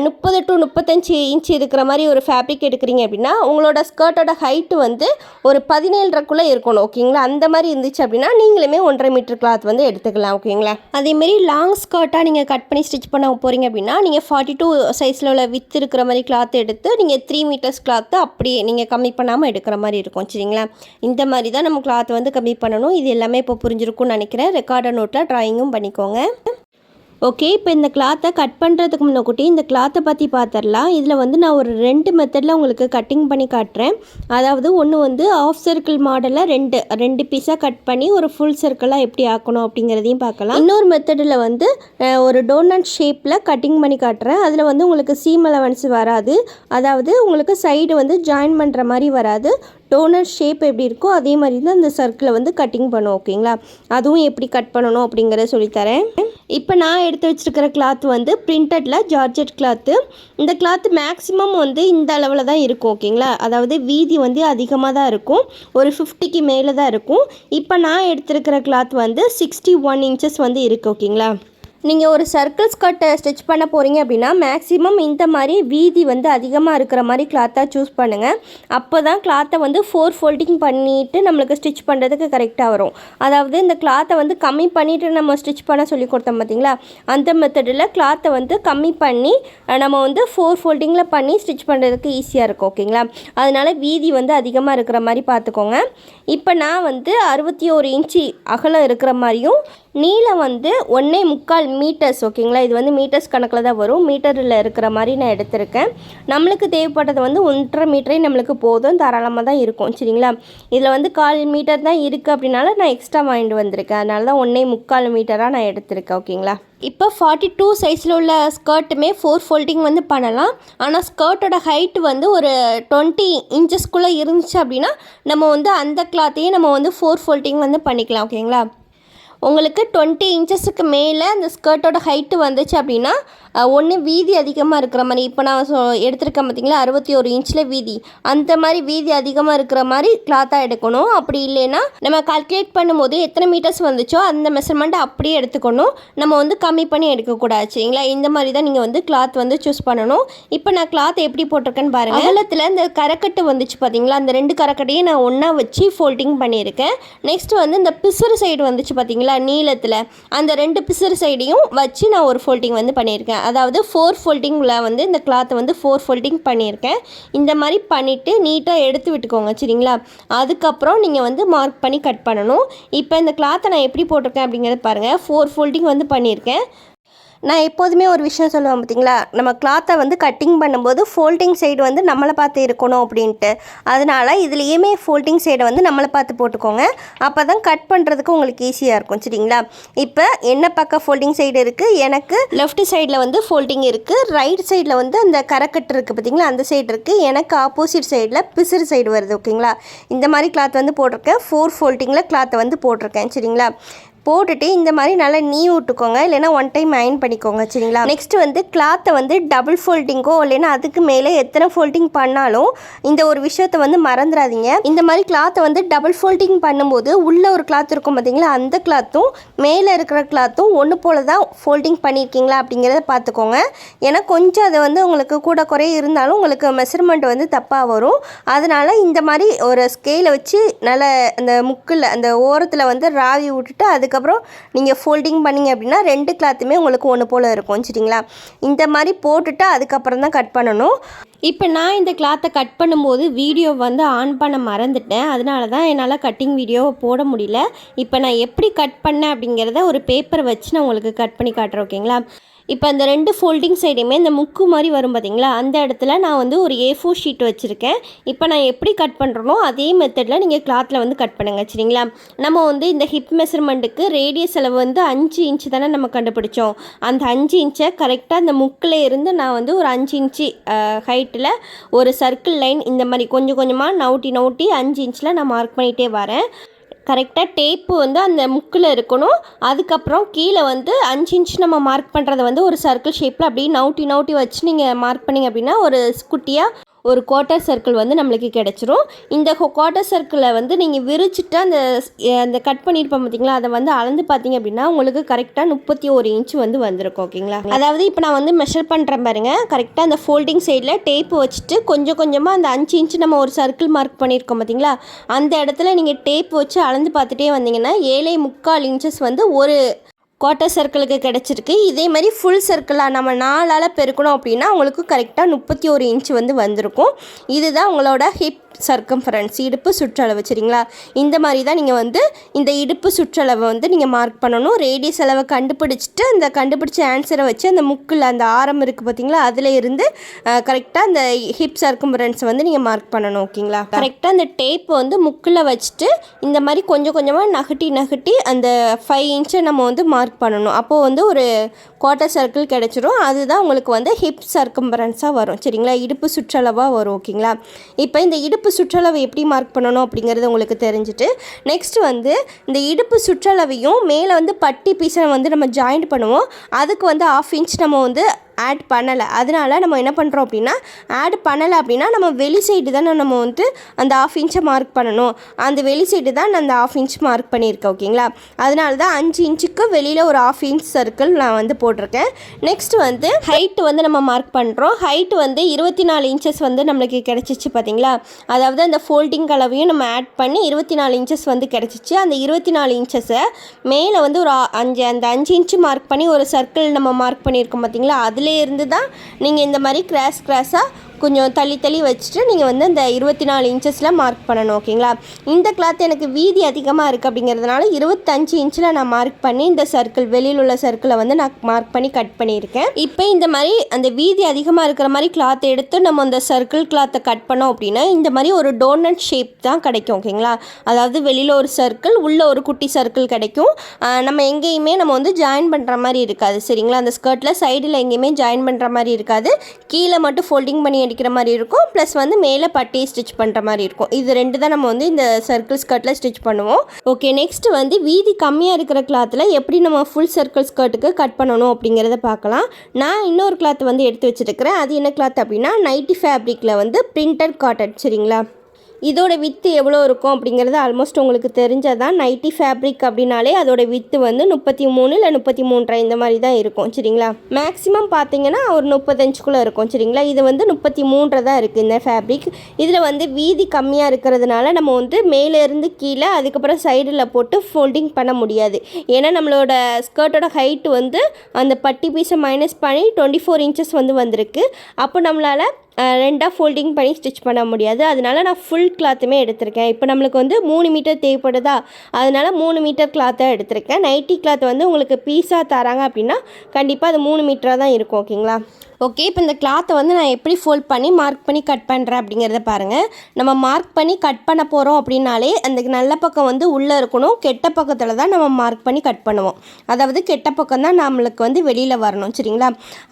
30 to 35 இன்ச் இருக்கிற மாதிரி ஒரு ஃபேப்ரிக் எடுக்கிறீங்க அப்படின்னா உங்களோட ஸ்கர்ட்டோட ஹைட்டு வந்து ஒரு 17.5க்குள்ளே இருக்கணும். ஓகேங்களா? அந்த மாதிரி இருந்துச்சு அப்படின்னா நீங்களுமே 1.5 மீட்டர் கிளாத் வந்து எடுத்துக்கலாம். ஓகேங்களா? அதேமாரி லாங் ஸ்கர்ட்டாக நீங்கள் கட் பண்ணி ஸ்டிச் பண்ண போகிறீங்க அப்படின்னா நீங்கள் 42 சைஸில் உள்ள வித் இருக்கிற மாதிரி கிளாத் எடுத்து நீங்கள் 3 மீட்டர்ஸ் கிளாத்து அப்படியே நீங்கள் கம்மி பண்ணாமல் எடுக்கிற மாதிரி இருக்கும். சரிங்களா? இந்த மாதிரி தான் நம்ம கிளாத் வந்து கம்மி பண்ணணும். இது எல்லாமே இப்போ புரிஞ்சிருக்கும்னு நினைக்கிறேன். ரெக்கார்டர் நோட்டில் ட்ராயிங்கும் பண்ணிக்கோங்க. ஓகே, இப்போ இந்த கிளாத்தை கட் பண்ணுறதுக்கு முன்னாடி இந்த கிளாத்தை பற்றி பார்த்துடலாம். இதில் வந்து நான் ஒரு 2 மெத்தடில் உங்களுக்கு கட்டிங் பண்ணி காட்டுறேன். அதாவது ஒன்று வந்து ஆஃப் சர்க்கிள் மாடலில் 2 பீஸாக கட் பண்ணி ஒரு ஃபுல் சர்க்கிளாக எப்படி ஆக்கணும் அப்படிங்கிறதையும் பார்க்கலாம். இன்னொரு மெத்தடில் வந்து ஒரு டோனட் ஷேப்பில் கட்டிங் பண்ணி காட்டுறேன். அதில் வந்து உங்களுக்கு சீம் அலவன்ஸ் வராது. அதாவது உங்களுக்கு சைடு வந்து ஜாயின் பண்ணுற மாதிரி வராது. டோனட் ஷேப் எப்படி இருக்கோ அதே மாதிரி தான் இந்த சர்க்கிளை வந்து கட்டிங் பண்ணும். ஓகேங்களா? அதுவும் எப்படி கட் பண்ணணும் அப்படிங்கிறத சொல்லித்தரேன். இப்போ நான் எடுத்து வச்சுருக்கிற கிளாத் வந்து பிரிண்டடில் ஜார்ஜெட் கிளாத்து. இந்த கிளாத்து மேக்ஸிமம் வந்து இந்த அளவில் தான் இருக்கும். ஓகேங்களா? அதாவது வீதி வந்து அதிகமாக தான் இருக்கும். ஒரு 50க்கு மேலே தான் இருக்கும். இப்போ நான் எடுத்துருக்கிற கிளாத் வந்து 61 இன்ச்சஸ் வந்து இருக்குது. ஓகேங்களா? நீங்கள் ஒரு சர்க்கிள் ஸ்கர்ட்டை ஸ்டிச் பண்ண போகிறீங்க அப்படின்னா மேக்ஸிமம் இந்த மாதிரி வீதி வந்து அதிகமாக இருக்கிற மாதிரி கிளாத்தாக சூஸ் பண்ணுங்கள். அப்போ தான் கிளாத்தை வந்து 4 ஃபோல்டிங் பண்ணிவிட்டு நம்மளுக்கு ஸ்டிச் பண்ணுறதுக்கு கரெக்டாக வரும். அதாவது இந்த கிளாத்தை வந்து கம்மி பண்ணிவிட்டு நம்ம ஸ்டிச் பண்ண சொல்லி கொடுத்தோம் பார்த்தீங்களா? அந்த மெத்தடில் கிளாத்தை வந்து கம்மி பண்ணி நம்ம வந்து 4 ஃபோல்டிங்கில் பண்ணி ஸ்டிச் பண்ணுறதுக்கு ஈஸியாக இருக்கும். ஓகேங்களா? அதனால் வீதி வந்து அதிகமாக இருக்கிற மாதிரி பார்த்துக்கோங்க. இப்போ நான் வந்து 61 இன்ச்சு அகலம் இருக்கிற மாதிரியும் நீளம் வந்து 1.25 மீட்டர்ஸ். ஓகேங்களா? இது வந்து மீட்டர்ஸ் கணக்கில் தான் வரும். மீட்டரில் இருக்கிற மாதிரி நான் எடுத்திருக்கேன். நம்மளுக்கு தேவைப்பட்டது வந்து 1.5 மீட்டரே நம்மளுக்கு போதும், தாராளமாக தான் இருக்கும். சரிங்களா? இதில் வந்து 1/4 மீட்டர் தான் இருக்குது அப்படின்னால நான் எக்ஸ்ட்ரா வாங்கிட்டு வந்திருக்கேன். அதனால தான் 1.25 மீட்டராக நான் எடுத்திருக்கேன். ஓகேங்களா? இப்போ 42 சைஸில் உள்ள ஸ்கர்ட்டுமே 4 ஃபோல்டிங் வந்து பண்ணலாம். ஆனால் ஸ்கர்ட்டோட ஹைட்டு வந்து ஒரு 20 இன்ச்சஸ்க்குள்ளே இருந்துச்சு அப்படின்னா நம்ம வந்து அந்த கிளாத்தையே நம்ம வந்து 4 ஃபோல்டிங் வந்து பண்ணிக்கலாம். ஓகேங்களா? உங்களுக்கு 20 இன்ச்சஸுக்கு மேலே அந்த ஸ்கர்ட்டோட ஹைட்டு வந்துச்சு அப்படின்னா ஒன்று வீதி அதிகமாக இருக்கிற மாதிரி, இப்போ நான் எடுத்திருக்கேன் பார்த்தீங்களா 61 இன்ச்சில் வீதி, அந்த மாதிரி வீதி அதிகமாக இருக்கிற மாதிரி கிளாத்தாக எடுக்கணும். அப்படி இல்லைன்னா நம்ம கால்குலேட் பண்ணும்போது எத்தனை மீட்டர்ஸ் வந்துச்சோ அந்த மெஷர்மெண்ட்டை அப்படியே எடுத்துக்கணும். நம்ம வந்து கம்மி பண்ணி எடுக்கக்கூடாது. சரிங்களா? இந்த மாதிரி தான் நீங்கள் வந்து கிளாத் வந்து சூஸ் பண்ணணும். இப்போ நான் கிளாத் எப்படி போட்டிருக்கேன்னு பாருங்கள். அகலத்தில் இந்த கரக்கட்டு வந்துச்சு பார்த்தீங்களா, அந்த 2 கரக்கட்டையும் நான் ஒன்றா வச்சு ஃபோல்டிங் பண்ணியிருக்கேன். நெக்ஸ்ட் வந்து இந்த பிசுறு சைடு வந்துச்சு பார்த்தீங்களா நீளத்தில், அந்த 2 பிசுறு சைடையும் வச்சு நான் ஒரு ஃபோல்டிங் வந்து பண்ணியிருக்கேன். அதாவது 4 ஃபோல்டிங்கில் வந்து இந்த கிளாத்தை வந்து 4 ஃபோல்டிங் பண்ணியிருக்கேன். இந்த மாதிரி பண்ணிவிட்டு நீட்டாக எடுத்து விட்டுக்கோங்க. சரிங்களா? அதுக்கப்புறம் நீங்கள் வந்து மார்க் பண்ணி கட் பண்ணணும். இப்போ இந்த கிளாத்தை நான் எப்படி போட்டிருக்கேன் அப்படிங்கிறத பாருங்கள். 4 ஃபோல்டிங் வந்து பண்ணியிருக்கேன். நான் எப்போதுமே ஒரு விஷயம் சொல்லுவேன் பார்த்தீங்களா, நம்ம கிளாத்தை வந்து கட்டிங் பண்ணும்போது ஃபோல்டிங் சைடு வந்து நம்மளை பார்த்து இருக்கணும் அப்படின்ட்டு. அதனால் இதுலேயுமே ஃபோல்டிங் சைடை வந்து நம்மளை பார்த்து போட்டுக்கோங்க. அப்போ தான் கட் பண்ணுறதுக்கு உங்களுக்கு ஈஸியாக இருக்கும். சரிங்களா? இப்போ என்ன பக்கம் ஃபோல்டிங் சைடு இருக்குது, எனக்கு லெஃப்ட் சைடில் வந்து ஃபோல்டிங் இருக்குது, ரைட் சைடில் வந்து அந்த கரக்கட்டு இருக்குது பார்த்தீங்களா அந்த சைடு இருக்குது, எனக்கு ஆப்போசிட் சைடில் பிசுறு சைடு வருது. ஓகேங்களா? இந்த மாதிரி கிளாத் வந்து போட்டிருக்கேன். 4 ஃபோல்டிங்கில் கிளாத்தை வந்து போட்டிருக்கேன். சரிங்களா? போட்டுட்டு இந்த மாதிரி நல்லா நீவி விட்டுக்கோங்க, இல்லைன்னா ஒன் டைம் அயன் பண்ணிக்கோங்க சரிங்களா. நெக்ஸ்ட் வந்து கிளாத்தை வந்து டபுள் ஃபோல்டிங்கோ இல்லைன்னா அதுக்கு மேலே எத்தனை ஃபோல்டிங் பண்ணாலும் இந்த ஒரு விஷயத்தை வந்து மறந்துடாதீங்க. இந்த மாதிரி கிளாத்தை வந்து டபுள் ஃபோல்டிங் பண்ணும்போது உள்ளே ஒரு கிளாத் இருக்கும் பார்த்தீங்களா, அந்த கிளாத்தும் மேலே இருக்கிற கிளாத்தும் ஒன்று போல தான் ஃபோல்டிங் பண்ணியிருக்கீங்களா அப்படிங்கிறத பார்த்துக்கோங்க. ஏன்னா கொஞ்சம் அது வந்து உங்களுக்கு கூட குறைய இருந்தாலும் உங்களுக்கு மெஷர்மெண்ட் வந்து தப்பாக வரும். அதனால் இந்த மாதிரி ஒரு ஸ்கேலை வச்சு நல்லா அந்த முக்கில் அந்த ஓரத்தில் வந்து ராவி விட்டுட்டு அதுக்கப்புறம் நீங்கள் ஃபோல்டிங் பண்ணிங்க அப்படின்னா 2 கிளாத்துமே உங்களுக்கு ஒன்று போல் இருக்கும் சரிங்களா. இந்த மாதிரி போட்டுட்டு அதுக்கப்புறம் தான் கட் பண்ணணும். இப்போ நான் இந்த கிளாத்தை கட் பண்ணும்போது வீடியோ வந்து ஆன் பண்ண மறந்துட்டேன், அதனால தான் என்னால் கட்டிங் வீடியோவை போட முடியல. இப்போ நான் எப்படி கட் பண்ணேன் அப்படிங்கிறத ஒரு பேப்பர் வச்சு நான் உங்களுக்கு கட் பண்ணி காட்டுறேன் ஓகேங்களா. இப்போ அந்த 2 ஃபோல்டிங் சைடுமே இந்த முக்கு மாதிரி வரும் பார்த்தீங்களா, அந்த இடத்துல நான் வந்து ஒரு A4 ஷீட் வச்சுருக்கேன். இப்போ நான் எப்படி கட் பண்ணுறனோ அதே மெத்தடில் நீங்கள் கிளாத்தில் வந்து கட் பண்ணுங்கள் சரிங்களா. நம்ம வந்து இந்த ஹிப் மெஷர்மெண்ட்டுக்கு ரேடியஸ் அளவு வந்து 5 இன்ச்சு தானே நம்ம கண்டுபிடிச்சோம். அந்த 5 இன்ச்சை கரெக்டாக அந்த முக்கில் இருந்து நான் வந்து ஒரு 5 இன்ச்சு ஹைட்டில் ஒரு சர்க்கிள் லைன் இந்த மாதிரி கொஞ்சம் கொஞ்சமாக நவுட்டி 5 இன்ச்சில் நான் மார்க் பண்ணிகிட்டே வரேன். கரெக்டாக டேப்பு வந்து அந்த முக்கில் இருக்கணும். அதுக்கப்புறம் கீழே வந்து 5 இன்ச் நம்ம மார்க் பண்ணுறத வந்து ஒரு சர்க்கிள் ஷேப்பில் அப்படியே நவுட்டி வச்சு நீங்கள் மார்க் பண்ணிங்க அப்படின்னா ஒரு குட்டியாக ஒரு குவார்ட்டர் சர்க்கிள் வந்து நம்மளுக்கு கிடச்சிரும். இந்த குவார்ட்டர் சர்க்கிளை வந்து நீங்கள் விரிச்சிட்டு அந்த கட் பண்ணியிருப்போம் பார்த்தீங்களா, அதை வந்து அளந்து பார்த்தீங்க அப்படின்னா உங்களுக்கு கரெக்டாக 31 இன்ச்சு வந்து வந்திருக்கும் ஓகேங்களா. அதாவது இப்போ நான் வந்து மெஷர் பண்ணுறேன் பாருங்கள், கரெக்டாக அந்த ஃபோல்டிங் சைடில் டேப்பு வச்சுட்டு கொஞ்சம் கொஞ்சமாக அந்த 5 இன்ச்சு நம்ம ஒரு சர்க்கிள் மார்க் பண்ணியிருக்கோம் பார்த்தீங்களா, அந்த இடத்துல நீங்கள் டேப் வச்சு அளந்து பார்த்துட்டே வந்தீங்கன்னா 7.25 இன்ச்சஸ் வந்து ஒரு குவார்ட்டர் சர்க்கிளுக்கு கிடச்சிருக்கு. இதே மாதிரி ஃபுல் சர்க்கிளாக நம்ம 4ஆல் பெருக்கணும் அப்படின்னா உங்களுக்கு கரெக்டாக 31 இன்ச்சு வந்து வந்திருக்கும். இதுதான் உங்களோட ஹிப் சர்க்கம்ஃபரன்ஸ், இடுப்பு சுற்றளவு சரிங்களா. இந்த மாதிரி தான் நீங்கள் வந்து இந்த இடுப்பு சுற்றளவை வந்து நீங்கள் மார்க் பண்ணணும். ரேடியஸ் அளவை கண்டுபிடிச்சிட்டு அந்த கண்டுபிடிச்ச ஆன்சரை வச்சு அந்த முக்கில் அந்த ஆரம் இருக்குது பார்த்தீங்களா, அதில் இருந்து கரெக்டாக அந்த ஹிப் சர்க்கம்ஃபரன்ஸை வந்து நீங்கள் மார்க் பண்ணணும் ஓகேங்களா. கரெக்டாக அந்த டேப் வந்து முக்கில் வச்சுட்டு இந்த மாதிரி கொஞ்சம் கொஞ்சமாக நகட்டி அந்த 5 இன்ச்சை நம்ம வந்து மார்க் பண்ணணும். அப்போது வந்து ஒரு குவார்ட்டர் சர்க்கிள் கிடச்சிரும். அதுதான் உங்களுக்கு வந்து ஹிப் சர்க்கம்ஃபரன்ஸாக வரும் சரிங்களா, இடுப்பு சுற்றளவாக வரும் ஓகேங்களா. இப்போ இந்த இடுப்பு சுற்றளவை எப்படி மார்க் பண்ணணும் அப்படிங்கிறது உங்களுக்கு தெரிஞ்சுட்டு நெக்ஸ்ட் வந்து இந்த இடுப்பு சுற்றளவையும் மேலே வந்து பட்டி பீஸை வந்து நம்ம ஜாயிண்ட் பண்ணுவோம். அதுக்கு வந்து 1/2 இன்ச் நம்ம வந்து ஆட் பண்ணலை. அதனால நம்ம என்ன பண்ணுறோம் அப்படின்னா, ஆட் பண்ணலை அப்படின்னா நம்ம வெளி சைடு தானே நம்ம வந்து அந்த 1/2 இன்ச்சை மார்க் பண்ணணும். அந்த வெளி சைடு தான் நான் அந்த 1/2 இன்ச் மார்க் பண்ணியிருக்கேன் ஓகேங்களா. அதனால தான் 5 இன்ச்சுக்கு வெளியில் ஒரு 1/2 இன்ச் சர்க்கிள் நான் வந்து போட்டிருக்கேன். நெக்ஸ்ட் வந்து ஹைட்டு வந்து நம்ம மார்க் பண்ணுறோம். ஹைட்டு வந்து 24 இன்ச்சஸ் வந்து நம்மளுக்கு கிடச்சிச்சு பார்த்தீங்களா. அதாவது அந்த ஃபோல்டிங் அளவையும் நம்ம ஆட் பண்ணி 24 இன்ச்சஸ் வந்து கிடச்சிச்சு. அந்த 24 இன்ச்சஸை மேலே வந்து ஒரு அந்த 5 இன்ச்சு மார்க் பண்ணி ஒரு சர்க்கிள் நம்ம மார்க் பண்ணியிருக்கோம் பார்த்தீங்களா, அதில் இருந்து தான் நீங்கள் இந்த மாதிரி கிராஸாக கொஞ்சம் தள்ளி வச்சுட்டு நீங்கள் வந்து அந்த 24 இன்ச்சஸில் மார்க் பண்ணணும் ஓகேங்களா. இந்த கிளாத் எனக்கு வீதி அதிகமாக இருக்குது அப்படிங்கிறதுனால 25 இன்ச்சில் நான் மார்க் பண்ணி இந்த சர்க்கிள் வெளியில் உள்ள சர்க்கிளை வந்து நான் மார்க் பண்ணி கட் பண்ணியிருக்கேன். இப்போ இந்த மாதிரி அந்த வீதி அதிகமாக இருக்கிற மாதிரி கிளாத்தை எடுத்து நம்ம அந்த சர்க்கிள் கிளாத்தை கட் பண்ணோம் அப்படின்னா இந்த மாதிரி ஒரு டோனட் ஷேப் தான் கிடைக்கும் ஓகேங்களா. அதாவது வெளியில் ஒரு சர்க்கிள் உள்ள ஒரு குட்டி சர்க்கிள் கிடைக்கும். நம்ம எங்கேயுமே நம்ம வந்து ஜாயின் பண்ணுற மாதிரி இருக்காது சரிங்களா. அந்த ஸ்கர்ட்டில் சைடில் எங்கேயுமே ஜாயின் பண்ணுற மாதிரி இருக்காது. கீழே மட்டும் ஃபோல்டிங் பண்ணி அடிக்கிற மாதிரி இருக்கும், ப்ளஸ் வந்து மேலே பட்டி ஸ்டிச் பண்ணுற மாதிரி இருக்கும். இது 2 தான் நம்ம வந்து இந்த சர்க்கிள் ஸ்கர்ட்டில் ஸ்டிச் பண்ணுவோம். ஓகே, நெக்ஸ்ட் வந்து வீதி கம்மியாக இருக்கிற கிளாத்தில் எப்படி நம்ம ஃபுல் சர்க்கிள் ஸ்கர்ட்டுக்கு கட் பண்ணணும் அப்படிங்கிறத பார்க்கலாம். நான் இன்னொரு கிளாத் வந்து எடுத்து வச்சுருக்கிறேன். அது என்ன கிளாத் அப்படின்னா நைட்டி ஃபேப்ரிக்கில் வந்து பிரிண்டட் காட்டன் சரிங்களா. இதோட வித்து எவ்வளோ இருக்கும் அப்படிங்கிறது ஆல்மோஸ்ட் உங்களுக்கு தெரிஞ்சதான். நைட்டி ஃபேப்ரிக் அப்படின்னாலே அதோட வித்து வந்து 33 இல்லை 33.5 இந்த மாதிரி தான் இருக்கும் சரிங்களா. மேக்ஸிமம் பார்த்தீங்கன்னா ஒரு 35க்குள்ளே இருக்கும் சரிங்களா. இது வந்து 33 தான் இருக்குது இந்த ஃபேப்ரிக். இதில் வந்து வீதி கம்மியாக இருக்கிறதுனால நம்ம வந்து மேலேருந்து கீழே அதுக்கப்புறம் சைடில் போட்டு ஃபோல்டிங் பண்ண முடியாது. ஏன்னா நம்மளோட ஸ்கர்ட்டோட ஹைட்டு வந்து அந்த பட்டி பீஸை மைனஸ் பண்ணி 24 இன்ச்சஸ் வந்து வந்திருக்கு. அப்போ நம்மளால் 2ஆக ஃபோல்டிங் பண்ணி ஸ்டிச் பண்ண முடியாது. அதனால நான் ஃபுல் கிளாத்துமே எடுத்திருக்கேன். இப்போ நம்மளுக்கு வந்து 3 மீட்டர் தேவைப்படுதா, அதனால் 3 மீட்டர் கிளாத்தாக எடுத்திருக்கேன். நைட்டி கிளாத் வந்து உங்களுக்கு பீஸாக தராங்க அப்படின்னா கண்டிப்பாக அது 3 மீட்டராக தான் இருக்கும் ஓகேங்களா. ஓகே, இப்போ இந்த கிளாத்தை வந்து நான் எப்படி ஃபோல்ட் பண்ணி மார்க் பண்ணி கட் பண்ணுறேன் அப்படிங்கிறத பாருங்கள். நம்ம மார்க் பண்ணி கட் பண்ண போகிறோம் அப்படின்னாலே அந்த நல்ல பக்கம் வந்து உள்ளே இருக்கணும், கெட்ட பக்கத்தில் தான் நம்ம மார்க் பண்ணி கட் பண்ணுவோம். அதாவது கெட்ட பக்கம் தான் நம்மளுக்கு வந்து வெளியில் வரணும், சரிங்களா?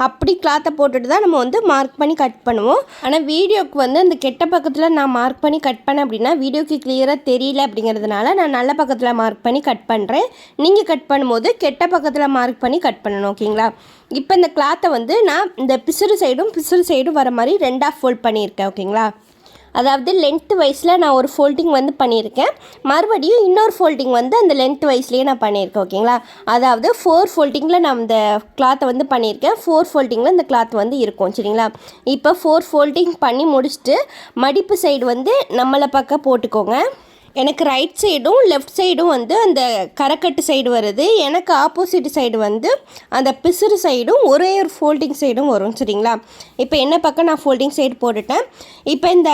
அப்படி கிளாத்தை போட்டுட்டு தான் நம்ம வந்து மார்க் பண்ணி கட் பண்ணுவோம். ஆனால் வீடியோக்கு வந்து அந்த கெட்ட பக்கத்தில் நான் மார்க் பண்ணி கட் பண்ணேன் அப்படின்னா வீடியோக்கு கிளியராக தெரியல அப்படிங்கிறதுனால நான் நல்ல பக்கத்தில் மார்க் பண்ணி கட் பண்ணுறேன். நீங்கள் கட் பண்ணும்போது கெட்ட பக்கத்தில் மார்க் பண்ணி கட் பண்ணணும், ஓகேங்களா? இப்போ இந்த கிளாத்தை வந்து நான் இந்த பிசுறு சைடும் வர மாதிரி ரெண்டாக ஃபோல்ட் பண்ணியிருக்கேன், ஓகேங்களா? அதாவது லென்த் வைஸில் நான் ஒரு ஃபோல்டிங் வந்து பண்ணியிருக்கேன், மறுபடியும் இன்னொரு ஃபோல்டிங் வந்து அந்த லென்த் வைஸ்லேயே நான் பண்ணியிருக்கேன், ஓகேங்களா? அதாவது 4 ஃபோல்டிங்கில் நான் இந்த கிளாத்தை வந்து பண்ணியிருக்கேன், 4 ஃபோல்டிங்கில் இந்த கிளாத் வந்து இருக்கும், சரிங்களா? இப்போ 4 ஃபோல்டிங் பண்ணி முடிச்சுட்டு மடிப்பு சைடு வந்து நம்மளை பக்கம் போட்டுக்கோங்க. எனக்கு ரைட் சைடும் லெஃப்ட் சைடும் வந்து அந்த கரைக்கட்டு சைடு வருது, எனக்கு ஆப்போசிட் சைடு வந்து அந்த பிசுறு சைடும் ஒரே ஒரு ஃபோல்டிங் சைடும் வரும், சரிங்களா? இப்போ என்ன பக்கம் நான் ஃபோல்டிங் சைடு போட்டுட்டேன். இப்போ இந்த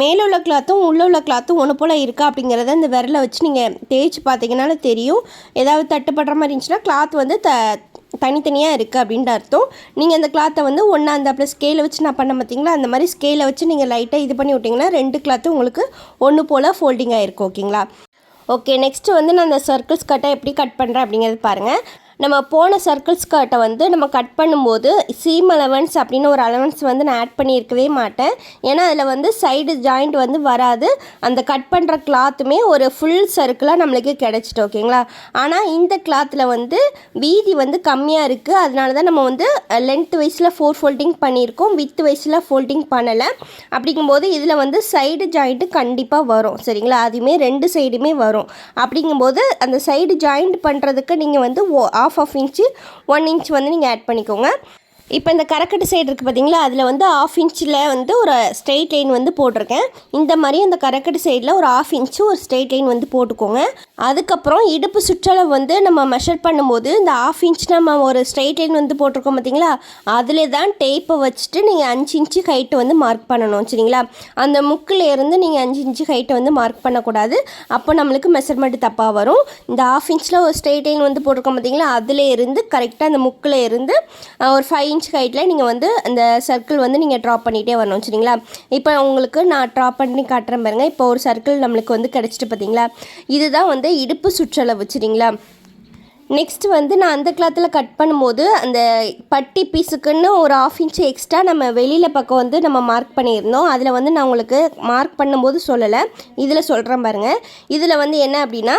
மேலே உள்ள கிளாத்தும் உள்ளே உள்ள கிளாத்தும் ஒன்று போல் இருக்கா அப்படிங்கிறத இந்த விரலை வச்சு நீங்கள் தேய்ச்சி பார்த்தீங்கன்னாலும் தெரியும். ஏதாவது தட்டுப்படுற மாதிரி இருந்துச்சுன்னா கிளாத் வந்து தனித்தனியாக இருக்குது அப்படின்ட்டு அர்த்தம். நீங்கள் அந்த கிளாத்தை வந்து ஒன்றா அந்த ப்ளஸ் ஸ்கேலை வச்சு நான் பண்ண பார்த்தீங்களா, அந்த மாதிரி ஸ்கேலை வச்சு நீங்கள் லைட்டாக இது பண்ணி விட்டிங்கன்னா 2 கிளாத்தும் உங்களுக்கு ஒன்று போல் ஃபோல்டிங் ஆகிருக்கும், ஓகேங்களா? ஓகே, நெக்ஸ்ட்டு வந்து நான் அந்த சர்க்கிள்ஸ் கட்டை எப்படி கட் பண்ணுறேன் அப்படிங்கிறது பாருங்கள். நம்ம போன சர்க்கிள்ஸ் கட்டை வந்து நம்ம கட் பண்ணும்போது சீம் அலவன்ஸ் அப்படின்னு ஒரு அலவன்ஸ் வந்து நான் ஆட் பண்ணியிருக்கவே மாட்டேன். ஏன்னா அதில் வந்து சைடு ஜாயிண்ட் வந்து வராது, அந்த கட் பண்ணுற கிளாத்துமே ஒரு ஃபுல் சர்க்கிளாக நம்மளுக்கு கிடச்சிட்டு, ஓகேங்களா? ஆனால் இந்த கிளாத்தில் வந்து வீதி வந்து கம்மியாக இருக்குது, அதனால தான் நம்ம வந்து லென்த் வைஸில் 4 ஃபோல்டிங் பண்ணியிருக்கோம், வித் வைஸில் ஃபோல்டிங் பண்ணலை. அப்படிங்கும்போது இதில் வந்து சைடு ஜாயிண்ட்டு கண்டிப்பாக வரும், சரிங்களா? அதுவுமே 2 சைடுமே வரும். அப்படிங்கும்போது அந்த சைடு ஜாயிண்ட் பண்ணுறதுக்கு நீங்கள் வந்து ½ இன்ச்சு 1 இன்ச் வந்து நீங்கள் ஆட் பண்ணிக்கோங்க. இப்போ இந்த கரைக்கட்டு சைடு இருக்குது பார்த்தீங்களா, அதில் வந்து ½ இன்ச்சில் வந்து ஒரு ஸ்ட்ரெயிட் லைன் வந்து போட்டிருக்கேன். இந்த மாதிரி அந்த கரைக்கட்டு சைடில் ஒரு ½ இன்ச்சு ஒரு ஸ்ட்ரெயிட் லைன் வந்து போட்டுக்கோங்க. அதுக்கப்புறம் இடுப்பு சுற்றளவு வந்து நம்ம மெஷர் பண்ணும்போது இந்த ½ இன்ச் நம்ம ஒரு ஸ்ட்ரெயிட் லைன் வந்து போட்டிருக்கோம் பார்த்தீங்களா, அதில் தான் டேப்பை வச்சுட்டு நீங்கள் 5 இன்ச்சு ஹைட்டு வந்து மார்க் பண்ணணும், சரிங்களா? அந்த முக்கிலேருந்து நீங்கள் 5 இன்ச்சு ஹைட்டை வந்து மார்க் பண்ணக்கூடாது, அப்போ நம்மளுக்கு மெஷர்மெண்ட் தப்பாக வரும். இந்த ½ இன்ச்சில் ஒரு ஸ்ட்ரெயிட் லைன் வந்து போட்டிருக்கோம் பார்த்தீங்களா, அதில் இருந்து கரெக்டாக அந்த முக்கில் இருந்து ஒரு 5 இன்ச் ஹைட்டில் நீங்கள் வந்து அந்த சர்க்கிள் வந்து நீங்கள் ட்ரா பண்ணிகிட்டே வரணும், சரிங்களா? இப்போ உங்களுக்கு நான் ட்ரா பண்ணி காட்டுறேன் பாருங்கள். இப்போ ஒரு சர்க்கிள் நம்மளுக்கு வந்து கிடச்சிட்டு பார்த்தீங்களா, இதுதான் வந்து இடுப்பு சுற்றளவு, சரிங்களா? நெக்ஸ்ட்டு வந்து நான் அந்த கிளாத்தில் கட் பண்ணும்போது அந்த பட்டி பீஸுக்குன்னு ஒரு ½ இன்ச்சு எக்ஸ்ட்ரா நம்ம வெளியில் பக்கம் வந்து நம்ம மார்க் பண்ணியிருந்தோம். அதில் வந்து நான் உங்களுக்கு மார்க் பண்ணும்போது சொல்லலை, இதில் சொல்கிறேன் பாருங்கள். இதில் வந்து என்ன அப்படின்னா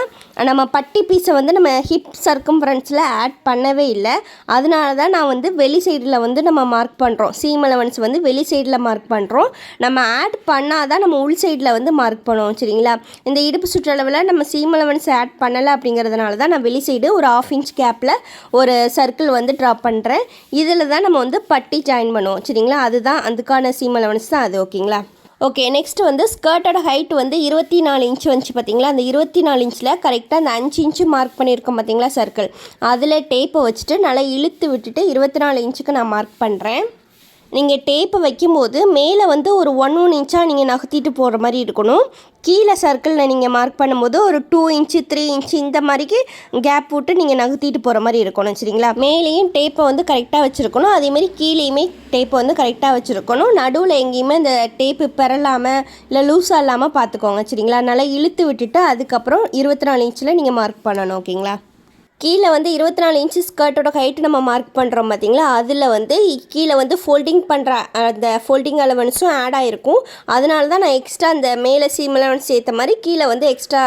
நம்ம பட்டி பீஸை வந்து நம்ம ஹிப் சர்க்கம்ஃபரன்ஸில் ஆட் பண்ணவே இல்லை, அதனால தான் நான் வந்து வெளி சைடில் வந்து நம்ம மார்க் பண்ணுறோம். சீம் அலவன்ஸ் வந்து வெளி சைடில் மார்க் பண்ணுறோம், நம்ம ஆட் பண்ணால் தான் நம்ம உள் சைடில் வந்து மார்க் பண்ணுவோம், சரிங்களா? இந்த இடுப்பு சுற்றளவில் நம்ம சீம் அலவன்ஸ் ஆட் பண்ணலை அப்படிங்கிறதுனால தான் நான் வெளி சைடு ஒரு ½ இன்ச் கேப்பில் ஒரு சர்க்கிள் வந்து ட்ரா பண்ணுறேன். இதில் தான் நம்ம வந்து பட்டி ஜாயின் பண்ணுவோம், சரிங்களா? அதுதான் அதுக்கான சீம் அலவன்ஸ் தான் அது, ஓகேங்களா? ஓகே, நெக்ஸ்ட் வந்து ஸ்கர்ட்டோட ஹைட் வந்து 24 இன்ச் வந்துச்சு பார்த்தீங்களா, அந்த 24 இன்ச்சில் கரெக்டாக அந்த 5 இன்ச்சு மார்க் பண்ணியிருக்கோம் பார்த்தீங்களா சர்க்கிள், அதில் டேப்பை வச்சுட்டு நல்லா இழுத்து விட்டுட்டு 24 இன்ச்சுக்கு நான் மார்க் பண்ணுறேன். நீங்கள் டேப்பை வைக்கும்போது மேலே வந்து ஒரு 1 இன்ச்சாக நீங்கள் நகர்த்திட்டு போகிற மாதிரி இருக்கணும். கீழே சர்க்கிளில் நீங்கள் மார்க் பண்ணும்போது ஒரு 2 இன்ச்சு 3 இன்ச்சு இந்த மாதிரிக்கு கேப் விட்டு நீங்கள் நகர்த்திட்டு போகிற மாதிரி இருக்கணும், சரிங்களா? மேலேயும் டேப்பை வந்து கரெக்டாக வச்சுருக்கணும், அதேமாதிரி கீழேயுமே டேப்பை வந்து கரெக்டாக வச்சுருக்கணும். நடுவில் எங்கேயுமே இந்த டேப்பு பெறலாமல் இல்லை லூஸாக இல்லாமல் பார்த்துக்கோங்க, சரிங்களா? நல்லா இழுத்து விட்டுட்டு அதுக்கப்புறம் 24 இன்ச்சில் நீங்கள் மார்க் பண்ணணும், ஓகேங்களா? கீழே வந்து 24 இன்ச்சு ஸ்கர்ட்டோட ஹைட்டு நம்ம மார்க் பண்ணுறோம் பார்த்தீங்களா, அதில் வந்து கீழே வந்து ஃபோல்டிங் பண்ணுற அந்த ஃபோல்டிங் அலவன்ஸும் ஆட் ஆகிருக்கும். அதனால தான் நான் எக்ஸ்ட்ரா அந்த மேலே சீம் அலவன்ஸ் சேர்த்த மாதிரி கீழே வந்து எக்ஸ்ட்ரா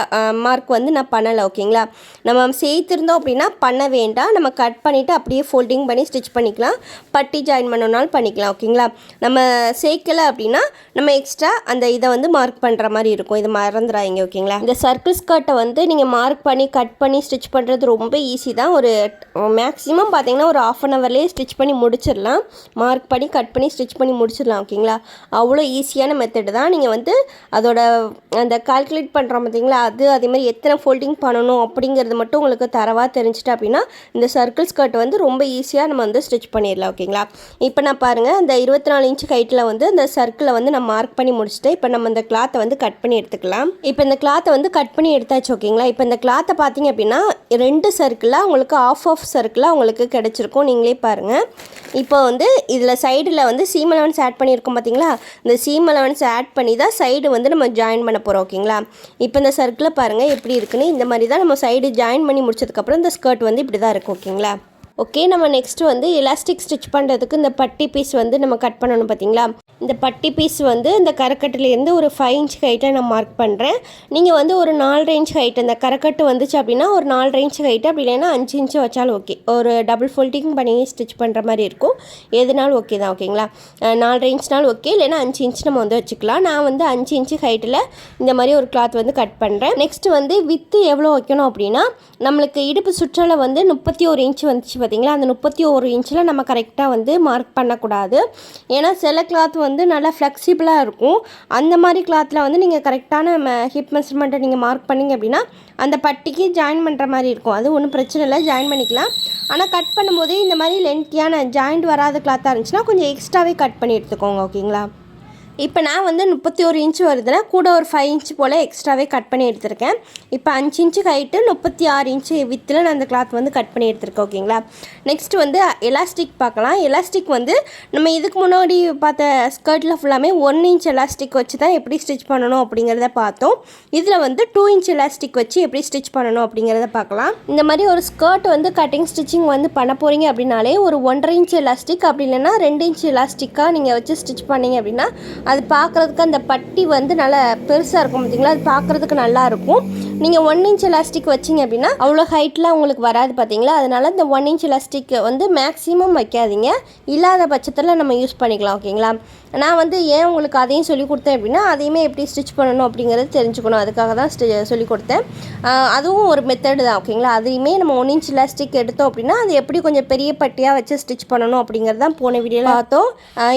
மார்க் வந்து நான் பண்ணலை, ஓகேங்களா? நம்ம சேர்த்துருந்தோம் அப்படின்னா பண்ண வேண்டாம், நம்ம கட் பண்ணிவிட்டு அப்படியே ஃபோல்டிங் பண்ணி ஸ்டிச் பண்ணிக்கலாம், பட்டி ஜாயின் பண்ணனாலும் பண்ணிக்கலாம், ஓகேங்களா? நம்ம சேர்க்கலை அப்படின்னா நம்ம எக்ஸ்ட்ரா அந்த இதை வந்து மார்க் பண்ணுற மாதிரி இருக்கும், இது மறந்துடாதீங்க, ஓகேங்களா? இந்த சர்க்கிள் ஸ்கர்ட்டை வந்து நீங்கள் மார்க் பண்ணி கட் பண்ணி ஸ்டிச் பண்ணுறது ரொம்ப ஈஸி தான். ஒரு மேக்ஸிமம் பார்த்தீங்கன்னா ஒரு ½ அன் ஹவர்லேயே ஸ்டிச் பண்ணி முடிச்சிடலாம், மார்க் பண்ணி கட் பண்ணி ஸ்டிச் பண்ணி முடிச்சிடலாம், ஓகேங்களா? அவ்வளோ ஈஸியான மெத்தடு தான். நீங்கள் வந்து அதோட அந்த கால்குலேட் பண்ணுறோம் பார்த்தீங்களா, அதேமாதிரி எத்தனை ஃபோல்டிங் பண்ணணும் அப்படிங்கிறது மட்டும் உங்களுக்கு தரவாக தெரிஞ்சிட்டு அப்படின்னா இந்த சர்க்கிள் ஸ்கர்ட் வந்து ரொம்ப ஈஸியாக நம்ம வந்து ஸ்டிச் பண்ணிடலாம், ஓகேங்களா? இப்போ நான் பாருங்கள் இந்த 24 இன்ச்சு ஹைட்டில் வந்து இந்த சர்க்கிளை வந்து நான் மார்க் பண்ணி முடிச்சுட்டு இப்போ நம்ம இந்த கிளாத்தை வந்து கட் பண்ணி எடுத்துக்கலாம். இப்போ இந்த கிளாத்தை வந்து கட் பண்ணி எடுத்தாச்சு, ஓகேங்களா? இப்போ இந்த கிளாத்தை பார்த்தீங்க அப்படின்னா 2 சர்க்கிள் சர்க்கிளாக உங்களுக்கு ஆஃப் சர்க்கிளாக உங்களுக்கு கிடச்சிருக்கும். நீங்களே பாருங்கள். இப்போ வந்து இதில் சைடில் வந்து சீம் அலவன்ஸ் ஆட் பண்ணியிருக்கோம் பார்த்தீங்களா, இந்த சீம் அலவன்ஸ் ஆட் பண்ணி தான் சைடு வந்து நம்ம ஜாயின் பண்ண போகிறோம். ஓகேங்களா, இப்போ இந்த சர்க்கிளை பாருங்கள் எப்படி இருக்குன்னு. இந்த மாதிரி தான் நம்ம சைடு ஜாயின் பண்ணி முடிச்சதுக்கப்புறம் இந்த ஸ்கர்ட் வந்து இப்படி தான் இருக்கும். ஓகேங்களா, ஓகே. நம்ம நெக்ஸ்ட்டு வந்து எலாஸ்டிக் ஸ்டிச் பண்ணுறதுக்கு இந்த பட்டி பீஸ் வந்து நம்ம கட் பண்ணணும் பார்த்தீங்களா. இந்த பட்டி பீஸ் வந்து இந்த கரக்கட்டுலேருந்து ஒரு 5 இன்ச் ஹைட்டை நான் மார்க் பண்ணுறேன். நீங்கள் வந்து ஒரு 4 இன்ச் ஹைட், இந்த கரக்கட்டு வந்துச்சு அப்படின்னா ஒரு 4 இன்ச் ஹைட்டு, அப்படி இல்லைன்னா 5 இன்ச்சு வச்சாலும் ஓகே. ஒரு டபுள் ஃபோல்டிங் பண்ணி ஸ்டிச் பண்ணுற மாதிரி இருக்கும். எதுனாலும் ஓகே தான். ஓகேங்களா, 4 இன்ச்னாலும் ஓகே, இல்லைன்னா 5 இன்ச் நம்ம வந்து வச்சுக்கலாம். நான் வந்து 5 இன்ச்சு ஹைட்டில் இந்த மாதிரி ஒரு கிளாத் வந்து கட் பண்ணுறேன். நெக்ஸ்ட்டு வந்து வித்து எவ்வளோ வைக்கணும் அப்படின்னா, நம்மளுக்கு இடுப்பு சுற்றலை வந்து 31 இன்ச் வந்துச்சு பார்த்தீங்களா. அந்த 31 இன்ச்சில் நம்ம கரெக்டாக வந்து மார்க் பண்ணக்கூடாது. ஏன்னா சில கிளாத் வந்து நல்லா ஃப்ளெக்சிபிளாக இருக்கும். அந்த மாதிரி கிளாத்தில் வந்து நீங்கள் கரெக்டான ஹிப் மெஷர்மெண்ட்டை நீங்கள் மார்க் பண்ணிங்க அப்படின்னா அந்த பட்டிக்கு ஜாயின் பண்ணுற மாதிரி இருக்கும். அது ஒன்றும் பிரச்சனை இல்லை, ஜாயின் பண்ணிக்கலாம். ஆனால் கட் பண்ணும்போது இந்த மாதிரி லென்த்தியான ஜாயிண்ட் வராத கிளாத்தாக இருந்துச்சுன்னா கொஞ்சம் எக்ஸ்ட்ராவே கட் பண்ணி எடுத்துக்கோங்க. ஓகேங்களா, இப்போ நான் வந்து 31 இன்ச்சு வருதுன்னா கூட ஒரு 5 இன்ச்சு போல் எக்ஸ்ட்ராவே கட் பண்ணி எடுத்திருக்கேன். இப்போ 5 இன்ச்சு ஹைட்டு 36 இன்ச்சு வித்தில் நான் அந்த கிளாத் வந்து கட் பண்ணி எடுத்திருக்கேன். ஓகேங்களா, நெக்ஸ்ட் வந்து எலாஸ்டிக் பார்க்கலாம். எலாஸ்டிக் வந்து நம்ம இதுக்கு முன்னாடி பார்த்த ஸ்கர்ட்டில் ஃபுல்லாமே 1 இன்ச் எலாஸ்டிக் வச்சு தான் எப்படி ஸ்டிச் பண்ணணும் அப்படிங்கிறத பார்த்தோம். இதில் வந்து 2 இன்ச் எலாஸ்டிக் வச்சு எப்படி ஸ்டிச் பண்ணணும் அப்படிங்கிறத பார்க்கலாம். இந்த மாதிரி ஒரு ஸ்கர்ட் வந்து கட்டிங் ஸ்டிச்சிங் வந்து பண்ண போகிறீங்க அப்படின்னாலே ஒரு 1.5 இன்ச் எலாஸ்டிக், அப்படி இல்லைன்னா 2 இன்ச் எலாஸ்டிக்காக நீங்கள் வச்சு ஸ்டிச் பண்ணிங்க அப்படின்னா அது பார்க்குறதுக்கு அந்த பட்டி வந்து நல்லா பெருசாக இருக்கும் பார்த்தீங்களா, அது பார்க்குறதுக்கு நல்லாயிருக்கும். நீங்கள் 1 இன்ச் எலாஸ்டிக் வச்சிங்க அப்படின்னா அவ்வளோ ஹைட்லாம் உங்களுக்கு வராது பார்த்தீங்களா. அதனால் இந்த 1 இன்ச் எலாஸ்டிக் வந்து மேக்ஸிமம் வைக்காதீங்க, இல்லாத பட்சத்தில் நம்ம யூஸ் பண்ணிக்கலாம். ஓகேங்களா, நான் வந்து ஏன் உங்களுக்கு அதையும் சொல்லி கொடுத்தேன் அப்படின்னா அதையுமே எப்படி ஸ்டிச் பண்ணணும் அப்படிங்கிறது தெரிஞ்சுக்கணும், அதுக்காக தான் சொல்லி கொடுத்தேன். அதுவும் ஒரு மெத்தடு தான். ஓகேங்களா, அதையுமே நம்ம 1 இன்ச் எலாஸ்டிக் எடுத்தோம் அப்படின்னா அது எப்படி கொஞ்சம் பெரிய பட்டியாக வச்சு ஸ்டிச் பண்ணணும் அப்படிங்கிறது தான் போன வீடியோவில் பார்த்தோம்.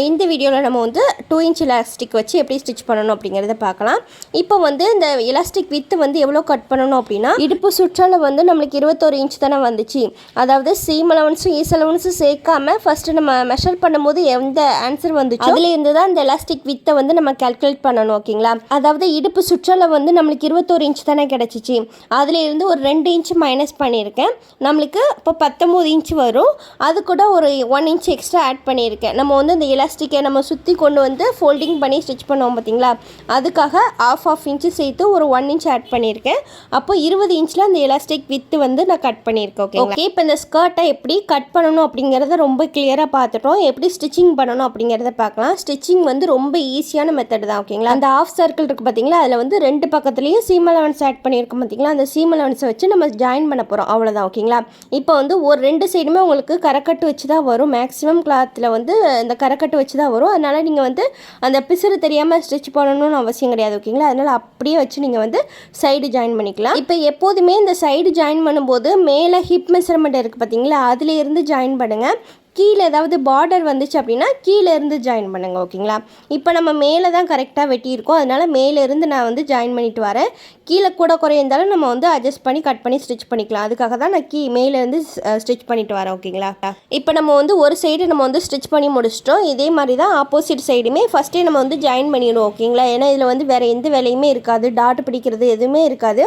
இந்த வீடியோவில் நம்ம வந்து 2 இன்ச் எலாஸ்டிக் வச்சு எப்படி ஸ்டிச் பண்ணணும் அப்படிங்கிறத பார்க்கலாம். இப்போ வந்து இந்த எலாஸ்டிக் வித்து வந்து எவ்வளோ கட் பண்ணணும் அப்படின்னா, இடுப்பு சுற்றளவு வந்து நம்மளுக்கு 21 இன்ச் தானே வந்துச்சு. அதாவது சீம் அலவன்ஸும் ஈஸ் அலவன்ஸும் சேர்க்காம ஃபஸ்ட்டு நம்ம மெஷர் பண்ணும்போது எந்த ஆன்சர் வந்துச்சு அதுலேருந்து தான் இந்த எலாஸ்டிக் வித்தை வந்து நம்ம கால்குலேட் பண்ணணும். ஓகேங்களா, அதாவது இடுப்பு சுற்றளவு வந்து நம்மளுக்கு 21 இன்ச் தானே கிடச்சிச்சு, அதுலேருந்து ஒரு 2 இன்ச் மைனஸ் பண்ணியிருக்கேன். நம்மளுக்கு இப்போ 19 இன்ச் வரும். அது கூட ஒரு 1 இன்ச் எக்ஸ்ட்ரா ஆட் பண்ணியிருக்கேன். நம்ம வந்து இந்த எலாஸ்டிக்கை நம்ம சுற்றி கொண்டு வந்து ஃபோல்டிங் பண்ணி ஸ்டிச் பண்ணுவோம் பார்த்தீங்களா, அதுக்காக ஆஃப் இன்ச்சு சேர்த்து ஒரு 1 இன்ச் ஆட் பண்ணியிருக்கேன். அப்போ 20 இன்ச்சில் அந்த எலாஸ்டிக் வித்து வந்து நான் கட் பண்ணியிருக்கேன். ஓகே, இப்போ இந்த ஸ்கர்ட்டை எப்படி கட் பண்ணணும் அப்படிங்கிறத ரொம்ப கிளியராக பார்த்துட்டோம். எப்படி ஸ்டிச்சிங் பண்ணணும் அப்படிங்கிறத பார்க்கலாம். ஸ்டிச்சிங் வந்து ரொம்ப ஈஸியான மெத்தட் தான். ஓகேங்களா, அந்த ஆஃப் சர்க்கிள் இருக்குது பார்த்தீங்களா, அதில் வந்து 2 பக்கத்துலேயும் சீம் அலவன்ஸ் ஆட் பண்ணியிருக்கோம் பார்த்தீங்களா, அந்த சீம் அலவன்ஸை வச்சு நம்ம ஜாயின் பண்ண போகிறோம், அவ்வளோதான். ஓகேங்களா, இப்போ வந்து ஒரு 2 சைடுமே உங்களுக்கு கரக்கட்டு வச்சு தான் வரும். மேக்ஸிமம் கிளாத்தில் வந்து இந்த கரக்கட்டு வச்சு தான் வரும். அதனால் நீங்கள் வந்து அந்த பிசுறு தெரியாமல் ஸ்டிச் பண்ணணும்னு அவசியம் கிடையாது. ஓகேங்களா, அதனால் அப்படியே வச்சு நீங்கள் வந்து சைடு ஜாயின் பண்ணிக்கலாம். இப்போ எப்போதுமே இந்த சைடு ஜாயின் பண்ணும்போது மேலே ஹிப் மெஷர்மெண்ட் இருக்குது பார்த்தீங்களா, அதில் இருந்து ஜாயின் பண்ணுங்கள். கீழே ஏதாவது பார்டர் வந்துச்சு அப்படின்னா கீழே இருந்து ஜாயின் பண்ணுங்கள். ஓகேங்களா, இப்போ நம்ம மேலே தான் கரெக்டாக வெட்டியிருக்கோம், அதனால் மேலேருந்து நான் வந்து ஜாயின் பண்ணிட்டு வரேன். கீழே கூட குறைய இருந்தாலும் நம்ம வந்து அட்ஜஸ்ட் பண்ணி கட் பண்ணி ஸ்டிச் பண்ணிக்கலாம். அதுக்காக தான் நான் மேலேருந்து ஸ்டிச் பண்ணிட்டு வரேன். ஓகேங்களா, இப்போ நம்ம வந்து ஒரு சைடு நம்ம வந்து ஸ்டிச் பண்ணி முடிச்சிட்டோம். இதே மாதிரி தான் ஆப்போசிட் சைடுமே ஃபஸ்ட்டே நம்ம வந்து ஜாயின் பண்ணிடுவோம். ஓகேங்களா, ஏன்னா இதில் வந்து வேறு எந்த வேலையுமே இருக்காது, டாட் பிடிக்கிறது எதுவுமே இருக்காது.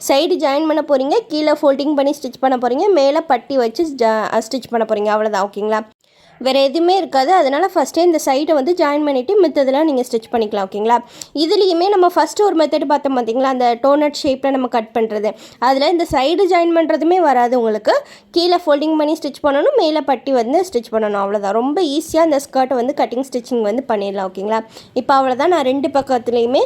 சைடு ஜாயின் பண்ண போகிறீங்க, கீழே ஃபோல்டிங் பண்ணி ஸ்டிச் பண்ண போகிறீங்க, மேலே பட்டி வச்சு ஸ்டிச் பண்ண போகிறீங்க, அவ்வளோதான். ஓகேங்களா, வேறு எதுவுமே இருக்காது. அதனால் ஃபஸ்ட்டே இந்த சைடை வந்து ஜாயின் பண்ணிவிட்டு மித்ததெல்லாம் நீங்கள் ஸ்டிச் பண்ணிக்கலாம். ஓகேங்களா, இதுலேயுமே நம்ம ஃபஸ்ட்டு ஒரு மெத்தட் பார்த்தோம் பார்த்தீங்களா, அந்த டோனட் ஷேப்பில் நம்ம கட் பண்ணுறது, அதில் இந்த சைடு ஜாயின் பண்ணுறதுமே வராது உங்களுக்கு. கீழே ஃபோல்டிங் பண்ணி ஸ்டிச் பண்ணணும், மேலே பட்டி வந்து ஸ்டிச் பண்ணணும், அவ்வளோதான். ரொம்ப ஈஸியாக இந்த ஸ்கர்ட்டை வந்து கட்டிங் ஸ்டிச்சிங் வந்து பண்ணிடலாம். ஓகேங்களா, இப்போ அவ்வளோதான். நான் 2 பக்கத்துலேயுமே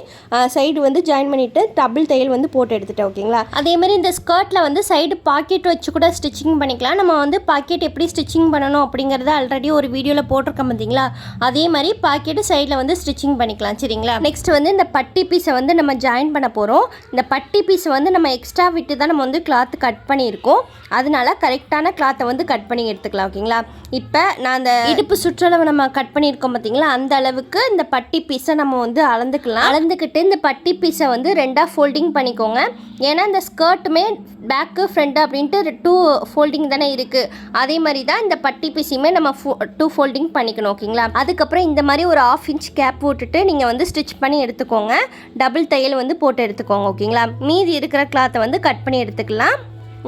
சைடு வந்து ஜாயின் பண்ணிவிட்டு டபுள் தையல் வந்து போட்டு எடுத்துட்டேன். ஓகேங்களா, அதேமாதிரி இந்த ஸ்கர்ட்டில் வந்து சைடு பாக்கெட் வச்சு கூட ஸ்டிச்சிங் பண்ணிக்கலாம். நம்ம வந்து பாக்கெட் எப்படி ஸ்டிச்சிங் பண்ணணும் அப்படிங்கிறத ஆல்ரெடி ஒரு வீடியோவில் போட்டிருக்கோம் பார்த்தீங்களா, அதே மாதிரி பாக்கெட்டு சைடில் வந்து ஸ்டிச்சிங் பண்ணிக்கலாம். சரிங்களா, நெக்ஸ்ட் வந்து இந்த பட்டி பீஸை வந்து நம்ம ஜாயின் பண்ண போகிறோம். இந்த பட்டி பீஸை வந்து நம்ம எக்ஸ்ட்ரா விட்டு தான் நம்ம வந்து கிளாத் கட் பண்ணியிருக்கோம், அதனால கரெக்டான கிளாத்தை வந்து கட் பண்ணி எடுத்துக்கலாம். ஓகேங்களா, இப்போ நான் அந்த இடுப்பு சுற்றளவு நம்ம கட் பண்ணியிருக்கோம் பார்த்தீங்களா, அந்த அளவுக்கு இந்த பட்டி பீஸை நம்ம வந்து அளந்துக்கிட்டு இந்த பட்டி பீஸை வந்து 2ஆக ஃபோல்டிங் பண்ணிக்கோங்க. ஏன்னா இந்த ஸ்கர்ட்டுமே பேக்கு ஃப்ரண்ட்டு அப்படின்ட்டு 2 ஃபோல்டிங் தானே இருக்குது, அதே மாதிரி தான் இந்த பட்டி பீஸையுமே நம்ம 2 ஃபோல்டிங் பண்ணிக்கணும். ஓகேங்களா, அதுக்கப்புறம் இந்த மாதிரி ஒரு 1/2 இன்ச் கேப் போட்டுட்டு நீங்கள் வந்து ஸ்டிச் பண்ணி எடுத்துக்கோங்க. டபுள் தையல் வந்து போட்டு எடுத்துக்கோங்க. ஓகேங்களா, மீதி இருக்கிற கிளாத்தை வந்து கட் பண்ணி எடுத்துக்கலாம்.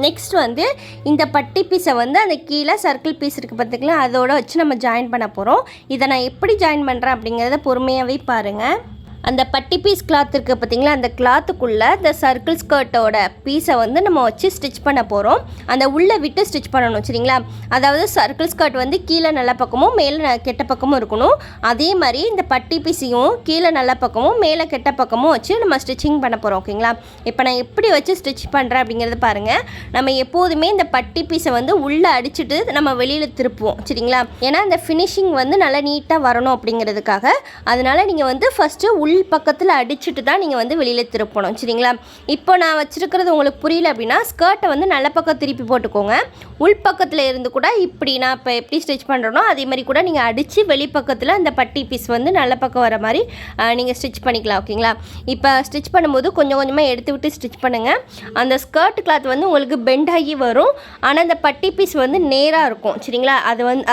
நெக்ஸ்ட் வந்து இந்த பட்டி பீஸை வந்து அந்த கீழே சர்க்கிள் பீஸ் இருக்குது பார்த்திங்களா, அதோட வச்சு நம்ம ஜாயின் பண்ண போகிறோம். இதை நான் எப்படி ஜாயின் பண்ணுறேன் அப்படிங்கிறத பொறுமையாகவே பாருங்கள். அந்த பட்டி பீஸ் கிளாத் இருக்குது பார்த்திங்களா, அந்த கிளாத்துக்குள்ளே இந்த சர்க்கிள் ஸ்கர்ட்டோட பீஸை வந்து நம்ம வச்சு ஸ்டிச் பண்ண போகிறோம். அந்த உள்ளே விட்டு ஸ்டிச் பண்ணணும் சரிங்களா. அதாவது சர்க்கிள் ஸ்கர்ட் வந்து கீழே நல்ல பக்கமும் மேலே கெட்ட பக்கமும் இருக்கணும். அதே மாதிரி இந்த பட்டி பீஸையும் கீழே நல்ல பக்கமும் மேலே கெட்ட பக்கமும் வச்சு நம்ம ஸ்டிச்சிங் பண்ண போகிறோம் ஓகேங்களா. இப்போ நான் எப்படி வச்சு ஸ்டிச் பண்ணுறேன் அப்படிங்கிறத பாருங்கள். நம்ம எப்போதுமே இந்த பட்டி பீஸை வந்து உள்ளே அடிச்சுட்டு நம்ம வெளியில் திருப்புவோம் சரிங்களா. ஏன்னா அந்த ஃபினிஷிங் வந்து நல்லா நீட்டாக வரணும் அப்படிங்கிறதுக்காக. அதனால் நீங்கள் வந்து ஃபஸ்ட்டு உள் பக்கத்தில் அடிச்சுட்டு தான் நீங்கள் வந்து வெளியில் திருப்பணும் சரிங்களா. இப்போ நான் வச்சுருக்கிறது உங்களுக்கு புரியல அப்படின்னா ஸ்கர்ட்டை வந்து நல்ல பக்கம் திருப்பி போட்டுக்கோங்க. உள் பக்கத்தில் இருந்து கூட இப்படி நான் இப்போ எப்படி ஸ்டிச் பண்ணுறனோ அதே மாதிரி கூட நீங்கள் அடித்து வெளிப்பக்கத்தில் அந்த பட்டி பீஸ் வந்து நல்ல பக்கம் வர மாதிரி நீங்கள் ஸ்டிச் பண்ணிக்கலாம் ஓகேங்களா. இப்போ ஸ்டிச் பண்ணும்போது கொஞ்சம் கொஞ்சமாக எடுத்து விட்டு ஸ்டிச் பண்ணுங்கள். அந்த ஸ்கர்ட் கிளாத் வந்து உங்களுக்கு பெண்ட் ஆகி வரும், ஆனால் அந்த பட்டி பீஸ் வந்து நேராக இருக்கும் சரிங்களா.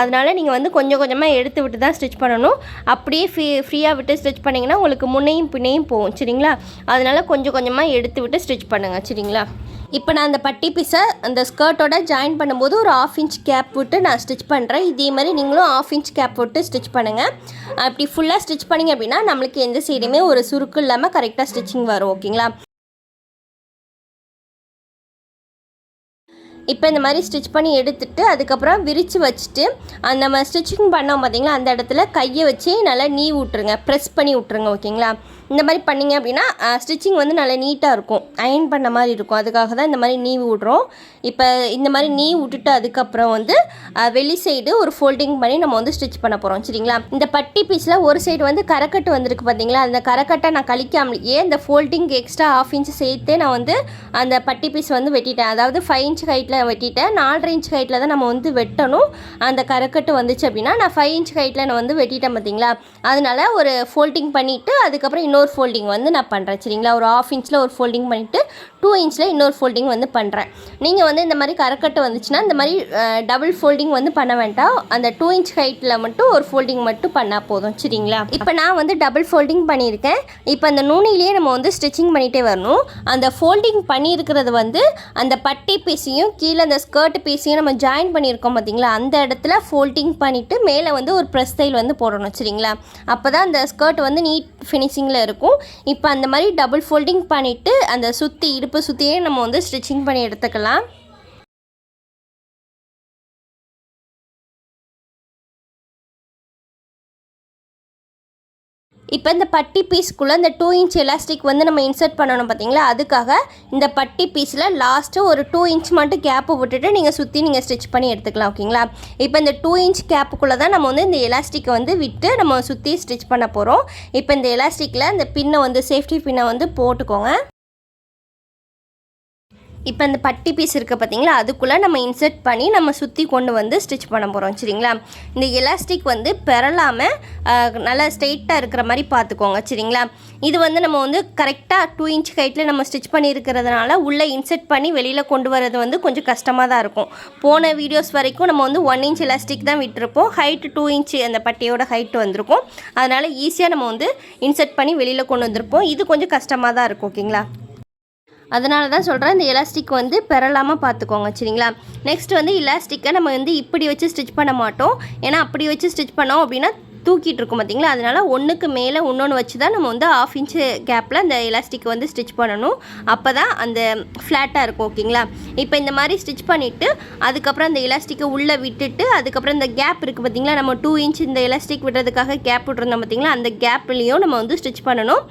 அதனால் நீங்கள் வந்து கொஞ்சம் கொஞ்சமாக எடுத்து விட்டு தான் ஸ்டிச் பண்ணணும். அப்படியே ஃப்ரீயாக விட்டு ஸ்டிச் பண்ணிங்கன்னா உங்களுக்கு முன்னையும் பின்னையும் போகும் சரிங்களா. அதனால் கொஞ்சம் கொஞ்சமாக எடுத்து விட்டு ஸ்டிச் பண்ணுங்கள் சரிங்களா. இப்போ நான் அந்த பட்டி பீஸை அந்த ஸ்கர்ட்டோட ஜாயின் பண்ணும்போது ஒரு 1/2 இன்ச் கேப் விட்டு நான் ஸ்டிச் பண்ணுறேன். இதே மாதிரி நீங்களும் 1/2 இன்ச் கேப் விட்டு ஸ்டிச் பண்ணுங்கள். அப்படி ஃபுல்லாக ஸ்டிச் பண்ணிங்க அப்படின்னா நம்மளுக்கு எந்த சைடுமே ஒரு சுருக்கு இல்லாமல் கரெக்டாக ஸ்டிச்சிங் வரும் ஓகேங்களா. இப்போ இந்த மாதிரி ஸ்டிச் பண்ணி எடுத்துகிட்டு அதுக்கப்புறம் விரித்து வச்சுட்டு நம்ம ஸ்டிச்சிங் பண்ணோம் பார்த்திங்களா, அந்த இடத்துல கையை வச்சு நல்லா நீவி விட்ருங்க, ப்ரெஸ் பண்ணி விட்ருங்க ஓகேங்களா. இந்த மாதிரி பண்ணிங்க அப்படின்னா ஸ்டிச்சிங் வந்து நல்லா நீட்டாக இருக்கும், அயன் பண்ண மாதிரி இருக்கும். அதுக்காக தான் இந்த மாதிரி நீவி விட்றோம். இப்போ இந்த மாதிரி நீவி விட்டுட்டு அதுக்கப்புறம் வந்து வெளி சைடு ஒரு ஃபோல்டிங் பண்ணி நம்ம வந்து ஸ்டிச் பண்ண போகிறோம் சரிங்களா. இந்த பட்டி பீஸில் ஒரு சைடு வந்து கரைக்கட்டு வந்திருக்கு பார்த்தீங்களா, அந்த கரைக்கட்டை நான் கழிக்காமலேயே இந்த ஃபோல்டிங் எக்ஸ்ட்ரா 1/2 இன்ச் சேர்த்து நான் வந்து அந்த பட்டி பீஸ் வந்து வெட்டிட்டேன். அதாவது 5 இன்ச் ஹைட்டில் வெட்டிட்டேன். 4.5 இன்ச் ஹைட்டில் தான் நம்ம வந்து வெட்டணும். அந்த கரைக்கட்டு வந்துச்சு அப்படின்னா நான் 5 இன்ச் ஹைட்டில் நான் வந்து வெட்டிட்டேன் பார்த்தீங்களா. அதனால் ஒரு ஃபோல்டிங் பண்ணிவிட்டு அதுக்கப்புறம் இன்னொரு ஃபோல்டிங் வந்து நான் பண்ணுறேன் சரிங்களா. ஒரு 1/2 இன்ச்சில் ஒரு ஃபோல்டிங் பண்ணிவிட்டு 2 இன்ச்சில் இன்னொரு ஃபோல்டிங் வந்து பண்ணுறேன். நீங்கள் வந்து இந்த மாதிரி கரைக்கட்டு வந்துச்சுன்னா இந்த மாதிரி டபுள் ஃபோல்டிங் வந்து பண்ண வேண்டாம். அந்த 2 இன்ச் ஹைட்டில் மட்டும் ஒரு ஃபோல்டிங் மட்டும் பண்ணால் போதும் சரிங்களா. இப்போ நான் வந்து டபுள் ஃபோல்டிங் பண்ணியிருக்கேன். இப்போ அந்த நுனியிலேயே நம்ம வந்து ஸ்டிச்சிங் பண்ணிகிட்டே வரணும். அந்த ஃபோல்டிங் பண்ணியிருக்கிறது வந்து அந்த பட்டி பீஸையும் கீழே அந்த ஸ்கர்ட் பீஸையும் நம்ம ஜாயின் பண்ணியிருக்கோம் பார்த்தீங்களா, அந்த இடத்துல ஃபோல்டிங் பண்ணிவிட்டு மேலே வந்து ஒரு ப்ரெஸ் தையல் வந்து போடணும் சரிங்களா. அப்போ தான் அந்த ஸ்கர்ட் வந்து நீட் ஃபினிஷிங்கில் இருக்கும். இப்போ அந்த மாதிரி டபுள் ஃபோல்டிங் பண்ணிவிட்டு அந்த சுற்றி இடுப்பு சுற்றியே நம்ம வந்து ஸ்டிச்சிங் பண்ணி எடுத்துக்கலாம். இப்போ இந்த பட்டி பீஸ்க்குள்ளே இந்த 2 இன்ச் எலாஸ்டிக் வந்து நம்ம இன்சர்ட் பண்ணணும் பார்த்தீங்களா, அதுக்காக இந்த பட்டி பீஸில் லாஸ்ட்டு ஒரு 2 இன்ச் மட்டும் கேப்பு விட்டுட்டு நீங்கள் சுற்றி நீங்கள் ஸ்டிச் பண்ணி எடுத்துக்கலாம் ஓகேங்களா. இப்போ இந்த 2 இன்ச் கேப்புக்குள்ளே தான் நம்ம வந்து இந்த எலாஸ்டிக்கை வந்து விட்டு நம்ம சுற்றி ஸ்டிச் பண்ண போகிறோம். இப்போ இந்த எலாஸ்டிக்கில் இந்த பின்னை வந்து சேஃப்டி பின்னை வந்து போட்டுக்கோங்க. இப்போ இந்த பட்டி பீஸ் இருக்குது பார்த்தீங்களா, அதுக்குள்ளே நம்ம இன்சர்ட் பண்ணி நம்ம சுற்றி கொண்டு வந்து ஸ்டிச் பண்ண போகிறோம் சரிங்களா. இந்த எலாஸ்டிக் வந்து பெறலாமல் நல்லா ஸ்ட்ரெயிட்டாக இருக்கிற மாதிரி பார்த்துக்கோங்க சரிங்களா. இது வந்து நம்ம வந்து கரெக்டாக 2 இன்ச் ஹைட்டில் நம்ம ஸ்டிச் பண்ணியிருக்கிறதுனால உள்ளே இன்சர்ட் பண்ணி வெளியில் கொண்டு வரது வந்து கொஞ்சம் கஷ்டமாக தான் இருக்கும். போன வீடியோஸ் வரைக்கும் நம்ம வந்து 1 இன்ச் எலாஸ்டிக் தான் விட்டுருப்போம். ஹைட்டு 2 இன்ச் அந்த பட்டியோட ஹைட்டு வந்திருக்கும். அதனால் ஈஸியாக நம்ம வந்து இன்சர்ட் பண்ணி வெளியில் கொண்டு வந்திருப்போம். இது கொஞ்சம் கஷ்டமாக தான் இருக்கும் ஓகேங்களா. அதனால தான் சொல்கிறேன், இந்த எலாஸ்டிக் வந்து பெறலாமல் பார்த்துக்கோங்க சரிங்களா. நெக்ஸ்ட் வந்து எலாஸ்டிக்கை நம்ம வந்து இப்படி வச்சு ஸ்டிச் பண்ண மாட்டோம். ஏன்னா அப்படி வச்சு ஸ்டிச் பண்ணோம் அப்படின்னா தூக்கிட்டு இருக்கும் பார்த்தீங்களா. அதனால் ஒன்றுக்கு மேலே இன்னொன்று வச்சு தான் நம்ம வந்து 1/2 இன்ச்சு கேப்பில் அந்த எலாஸ்டிக் வந்து ஸ்டிச் பண்ணணும். அப்போ தான் அந்த ஃப்ளாட்டாக இருக்கும் ஓகேங்களா. இப்போ இந்த மாதிரி ஸ்டிச் பண்ணிவிட்டு அதுக்கப்புறம் அந்த எலாஸ்டிக்கை உள்ளே விட்டுட்டு அதுக்கப்புறம் இந்த கேப் இருக்குது பார்த்தீங்களா, நம்ம 2 இன்ச் இந்த எலாஸ்டிக் விடுறதுக்காக கேப் விட்டுருந்தோம் பார்த்தீங்களா, அந்த கேப்லேயும் நம்ம வந்து ஸ்டிச் பண்ணணும்.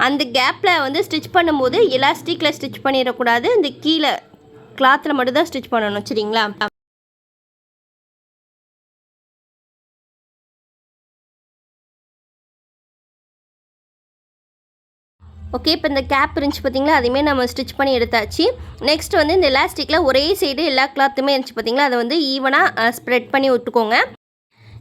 அந்த கேப்பில் வந்து ஸ்டிச் பண்ணும்போது எலாஸ்டிக்கில் ஸ்டிச் பண்ணிடக்கூடாது, இந்த கீழே கிளாத்தில் மட்டும் தான் ஸ்டிச் பண்ணணும் சரிங்களா. ஓகே, இப்போ இந்த கேப் இருந்துச்சு பார்த்தீங்களா, அதையுமே நம்ம ஸ்டிச் பண்ணி எடுத்தாச்சு. நெக்ஸ்ட் வந்து இந்த எலாஸ்டிக்கில் ஒரே சைடு எல்லா கிளாத்துமே இருந்துச்சு பார்த்தீங்களா, அதை வந்து ஈவனாக ஸ்ப்ரெட் பண்ணி விட்டுக்கோங்க.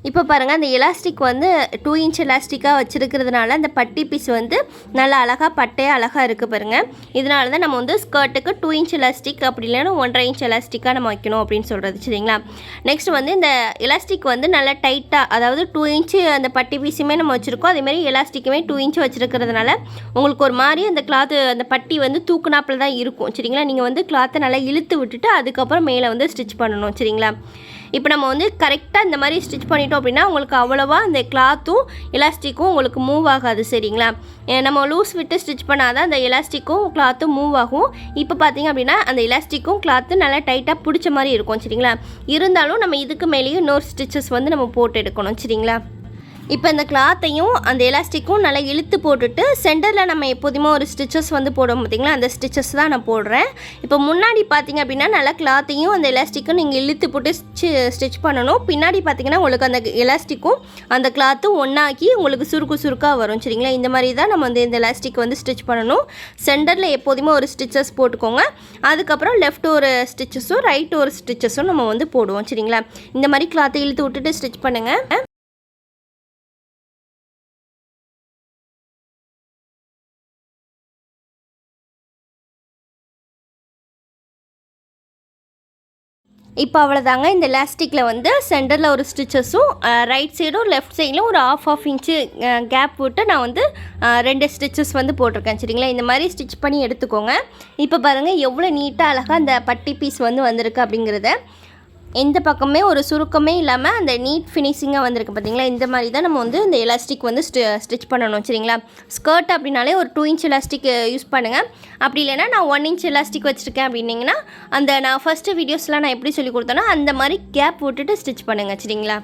இப்போ பாருங்கள் அந்த எலாஸ்டிக் வந்து 2 இன்ச் எலாஸ்டிக்காக வச்சுருக்கிறதுனால அந்த பட்டி பீஸ் வந்து நல்லா அழகாக பட்டையாக அழகாக இருக்குது பாருங்கள். இதனால தான் நம்ம வந்து ஸ்கர்ட்டுக்கு 2 இன்ச் எலாஸ்டிக் அப்படி இல்லைன்னா 1.5 இன்ச் எலாஸ்டிக்காக நம்ம வைக்கணும் அப்படின்னு சொல்கிறது சரிங்களா. நெக்ஸ்ட் வந்து இந்த எலாஸ்டிக் வந்து நல்லா டைட்டாக, அதாவது 2 இன்ச்சு அந்த பட்டி பீஸுமே நம்ம வச்சுருக்கோம், அதேமாதிரி எலாஸ்டிக்குமே 2 இன்ச் வச்சுருக்கிறதுனால உங்களுக்கு ஒரு மாதிரி அந்த கிளாத்து அந்த பட்டி வந்து தூக்குனாப்பில் தான் இருக்கும் சரிங்களா. நீங்கள் வந்து கிளாத்தை நல்லா இழுத்து விட்டுட்டு அதுக்கப்புறம் மேலே வந்து ஸ்டிச் பண்ணணும் சரிங்களா. இப்போ நம்ம வந்து கரெக்டாக இந்த மாதிரி ஸ்டிச் பண்ணிட்டோம் அப்படின்னா உங்களுக்கு அவ்வளோவா அந்த கிளாத்தும் எலாஸ்டிக்கும் உங்களுக்கு மூவ் ஆகாது சரிங்களா. நம்ம லூஸ் விட்டு ஸ்டிச் பண்ணாதான் அந்த எலாஸ்டிக்கும் கிளாத்தும் மூவ் ஆகும். இப்போ பார்த்தீங்க அப்படின்னா அந்த எலாஸ்டிக்கும் கிளாத்து நல்லா டைட்டாக பிடிச்ச மாதிரி இருக்கும் சரிங்களா. இருந்தாலும் நம்ம இதுக்கு மேலேயும் இன்னொரு ஸ்டிச்சஸ் வந்து நம்ம போட்டு எடுக்கணும் சரிங்களா. இப்போ இந்த கிளாத்தையும் அந்த எலாஸ்டிக்கும் நல்லா இழுத்து போட்டுட்டு சென்டரில் நம்ம எப்போதுமே ஒரு ஸ்டிச்சஸ் வந்து போடுவோம் பார்த்திங்களா, அந்த ஸ்டிச்சஸ் தான் நான் போடுறேன். இப்போ முன்னாடி பார்த்திங்க அப்படின்னா நல்லா கிளாத்தையும் அந்த எலாஸ்டிக்கும் நீங்கள் இழுத்து போட்டு ஸ்டிச் பண்ணணும். பின்னாடி பார்த்திங்கன்னா உங்களுக்கு அந்த எலாஸ்டிக்கும் அந்த கிளாத்தும் ஒன்றாக்கி உங்களுக்கு சுருக்காக வரும் சரிங்களா. இந்த மாதிரி தான் நம்ம வந்து இந்த எலாஸ்டிக் வந்து ஸ்டிச் பண்ணணும். சென்டரில் எப்போதுமே ஒரு ஸ்டிச்சஸ் போட்டுக்கோங்க. அதுக்கப்புறம் லெஃப்ட் ஒரு ஸ்டிச்சஸும் ரைட் ஒரு ஸ்டிச்சஸும் நம்ம வந்து போடுவோம் சரிங்களா. இந்த மாதிரி கிளாத்தை இழுத்து விட்டுட்டு ஸ்டிச் பண்ணுங்கள். இப்போ அவ்வளோதாங்க. இந்த எலாஸ்டிக்கில் வந்து சென்டரில் ஒரு ஸ்டிச்சஸும் ரைட் சைடும் லெஃப்ட் சைடிலும் ஒரு ஆஃப் இன்ச்சு கேப் விட்டு நான் வந்து 2 ஸ்டிச்சஸ் வந்து போட்டிருக்கேன் சரிங்களா. இந்த மாதிரி ஸ்டிச் பண்ணி எடுத்துக்கோங்க. இப்போ பாருங்கள் எவ்வளோ நீட்டாக அழகாக அந்த பட்டி பீஸ் வந்து வந்திருக்கு அப்படிங்கிறத. எந்த பக்கமே ஒரு சுருக்கமே இல்லாமல் அந்த நீட் ஃபினிஷிங்காக வந்திருக்கு பார்த்தீங்களா. இந்த மாதிரி தான் நம்ம வந்து இந்த எலாஸ்டிக் வந்து ஸ்டிச் பண்ணணும் சரிங்களா. ஸ்கர்ட் அப்படின்னாலே ஒரு 2 இன்ச் எலாஸ்டிக் யூஸ் பண்ணுங்கள். அப்படி இல்லைன்னா நான் 1 இன்ச் எலாஸ்டிக் வச்சுருக்கேன் அப்படின்னிங்கன்னா அந்த நான் ஃபஸ்ட்டு வீடியோஸ்லாம் நான் எப்படி சொல்லி கொடுத்தேன்னா அந்த மாதிரி கேப் விட்டுட்டு ஸ்டிச் பண்ணுங்கள் சரிங்களா.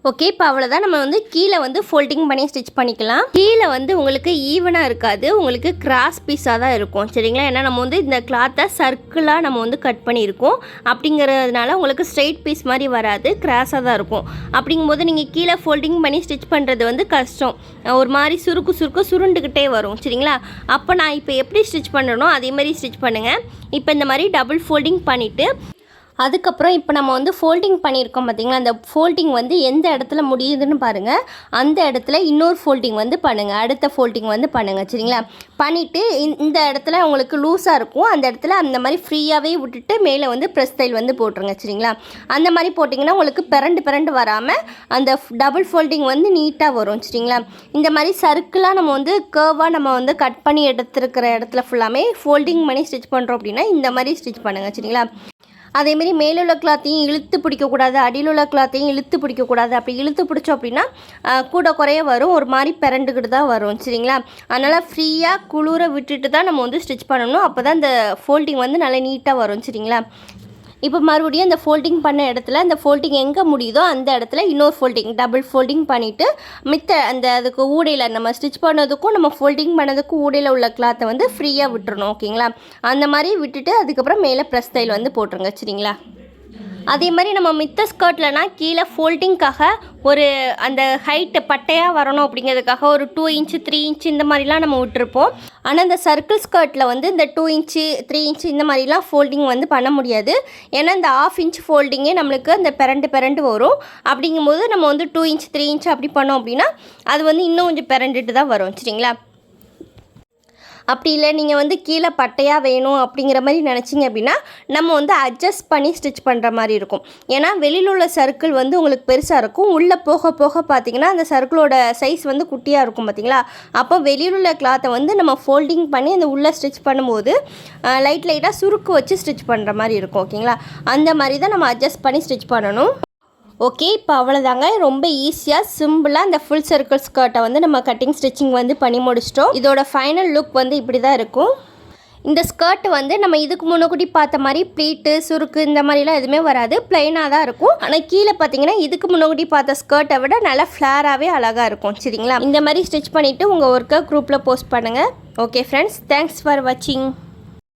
ஓகே, இப்போ அவ்வளோதான். நம்ம வந்து கீழே வந்து ஃபோல்டிங் பண்ணி ஸ்டிச் பண்ணிக்கலாம். கீழே வந்து உங்களுக்கு ஈவனாக இருக்காது, உங்களுக்கு கிராஸ் பீஸாக தான் இருக்கும் சரிங்களா. ஏன்னா நம்ம வந்து இந்த கிளாத்தை சர்க்கிளாக நம்ம வந்து கட் பண்ணியிருக்கோம். அப்படிங்கிறதுனால உங்களுக்கு ஸ்ட்ரெயிட் பீஸ் மாதிரி வராது, கிராஸாக தான் இருக்கும். அப்படிங்கும்போது நீங்கள் கீழே ஃபோல்டிங் பண்ணி ஸ்டிச் பண்ணுறது வந்து கஷ்டம். ஒரு மாதிரி சுருண்டுக்கிட்டே வரும் சரிங்களா. அப்போ நான் இப்போ எப்படி ஸ்டிச் பண்ணணும் அதேமாதிரி ஸ்டிச் பண்ணுங்கள். இப்போ இந்த மாதிரி டபுள் ஃபோல்டிங் பண்ணிவிட்டு அதுக்கப்புறம் இப்போ நம்ம வந்து ஃபோல்டிங் பண்ணியிருக்கோம் பார்த்திங்களா. அந்த ஃபோல்டிங் வந்து எந்த இடத்துல முடியுதுன்னு பாருங்கள். அந்த இடத்துல இன்னொரு ஃபோல்டிங் வந்து பண்ணுங்கள், அடுத்த ஃபோல்டிங் வந்து பண்ணுங்கள் சரிங்களா. பண்ணிவிட்டு இந்த இடத்துல உங்களுக்கு லூஸாக இருக்கும், அந்த இடத்துல அந்த மாதிரி ஃப்ரீயாகவே விட்டுட்டு மேலே வந்து ப்ரெஸ் தையல் வந்து போட்டுருங்க சரிங்களா. அந்த மாதிரி போட்டிங்கன்னா உங்களுக்கு பிறண்டு வராமல் அந்த டபுள் ஃபோல்டிங் வந்து நீட்டாக வரும் சரிங்களா. இந்த மாதிரி சர்க்கிளாக நம்ம வந்து கர்வாக நம்ம வந்து கட் பண்ணி எடுத்துருக்கிற இடத்துல ஃபுல்லாமே ஃபோல்டிங் பண்ணி ஸ்டிச் பண்ணுறோம் அப்படின்னா இந்த மாதிரி ஸ்டிச் பண்ணுங்கள் சரிங்களா. அதேமாரி மேலே உள்ள கிளாத்தையும் இழுத்து பிடிக்கக்கூடாது, அடியில் உள்ள கிளாத்தையும் இழுத்து பிடிக்கக்கூடாது. அப்படி இழுத்து பிடிச்சோம் அப்படின்னா கூட குறைய வரும், ஒரு மாதிரி பிறண்டுக்கிட்டு தான் வரும் சரிங்களா. அதனால் ஃப்ரீயாக குளிர விட்டுட்டு தான் நம்ம வந்து ஸ்டிச் பண்ணணும். அப்போ தான் இந்த ஃபோல்டிங் வந்து நல்லா நீட்டாக வரும் சரிங்களா. இப்போ மறுபடியும் அந்த ஃபோல்டிங் பண்ண இடத்துல அந்த ஃபோல்டிங் எங்கே முடியுதோ அந்த இடத்துல இன்னொரு ஃபோல்டிங் டபுள் ஃபோல்டிங் பண்ணிவிட்டு மித்த அந்த அதுக்கு ஊடையில் நம்ம ஸ்டிச் பண்ணதுக்கும் நம்ம ஃபோல்டிங் பண்ணதுக்கும் ஊடையில் உள்ள கிளாத்தை வந்து ஃப்ரீயாக விட்டுறணும் ஓகேங்களா. அந்த மாதிரி விட்டுட்டு அதுக்கப்புறம் மேலே ப்ரெஸ் தையல் வந்து போட்டுருங்க சரிங்களா. அதே மாதிரி நம்ம மித்த ஸ்கர்ட்லனா கீழே ஃபோல்டிங்காக ஒரு அந்த ஹைட்டு பட்டையாக வரணும் அப்படிங்கிறதுக்காக ஒரு 2 இன்ச்சு 3 இன்ச் இந்த மாதிரிலாம் நம்ம விட்டுருப்போம். ஆனால் இந்த சர்க்கிள் ஸ்கர்ட்டில் வந்து இந்த 2 இன்ச்சு 3 இன்ச் இந்த மாதிரிலாம் ஃபோல்டிங் வந்து பண்ண முடியாது. ஏன்னா இந்த 1/2 இன்ச் ஃபோல்டிங்கே நம்மளுக்கு அந்த பிறண்டு வரும். அப்படிங்கும்போது நம்ம வந்து 2 இன்ச் 3 இன்ச் அப்படி பண்ணோம் அப்படின்னா அது வந்து இன்னும் கொஞ்சம் பிறண்டுட்டு தான் வரும் சரிங்களா. அப்படி இல்லை நீங்கள் வந்து கீழே பட்டையாக வேணும் அப்படிங்கிற மாதிரி நினச்சிங்க அப்படின்னா நம்ம வந்து அட்ஜஸ்ட் பண்ணி ஸ்டிச் பண்ணுற மாதிரி இருக்கும். ஏன்னா வெளியில் உள்ள சர்க்கிள் வந்து உங்களுக்கு பெருசாக இருக்கும், உள்ளே போக போக பார்த்திங்கன்னா அந்த சர்க்கிளோட சைஸ் வந்து குட்டியாக இருக்கும் பார்த்திங்களா. அப்போ வெளியில் உள்ள கிளாத்தை வந்து நம்ம ஃபோல்டிங் பண்ணி அந்த உள்ளே ஸ்டிச் பண்ணும்போது லைட்டாக சுருக்கு வச்சு ஸ்டிச் பண்ணுற மாதிரி இருக்கும் ஓகேங்களா. அந்த மாதிரி தான் நம்ம அட்ஜஸ்ட் பண்ணி ஸ்டிச் பண்ணணும். ஓகே, இப்போ அவ்வளோதாங்க. ரொம்ப ஈஸியாக சிம்பிளாக அந்த ஃபுல் சர்க்கிள் ஸ்கர்ட்டை வந்து நம்ம கட்டிங் ஸ்டிச்சிங் வந்து பண்ணி முடிச்சிட்டோம். இதோட ஃபைனல் லுக் வந்து இப்படி தான் இருக்கும். இந்த ஸ்கர்ட் வந்து நம்ம இதுக்கு முன்னாடி பார்த்த மாதிரி ப்ளீட்டு சுருக்கு இந்த மாதிரிலாம் எதுவுமே வராது, பிளைனாக தான் இருக்கும். ஆனால் கீழே பார்த்தீங்கன்னா இதுக்கு முன்னாடி பார்த்த ஸ்கர்ட்டை விட நல்லா ஃப்ளாராகவே அழகாக இருக்கும் சரிங்களா. இந்த மாதிரி ஸ்டிச் பண்ணிவிட்டு உங்கள் ஒர்க்கை குரூப்பில் போஸ்ட் பண்ணுங்கள். ஓகே ஃப்ரெண்ட்ஸ், தேங்க்ஸ் ஃபார் வாட்சிங்.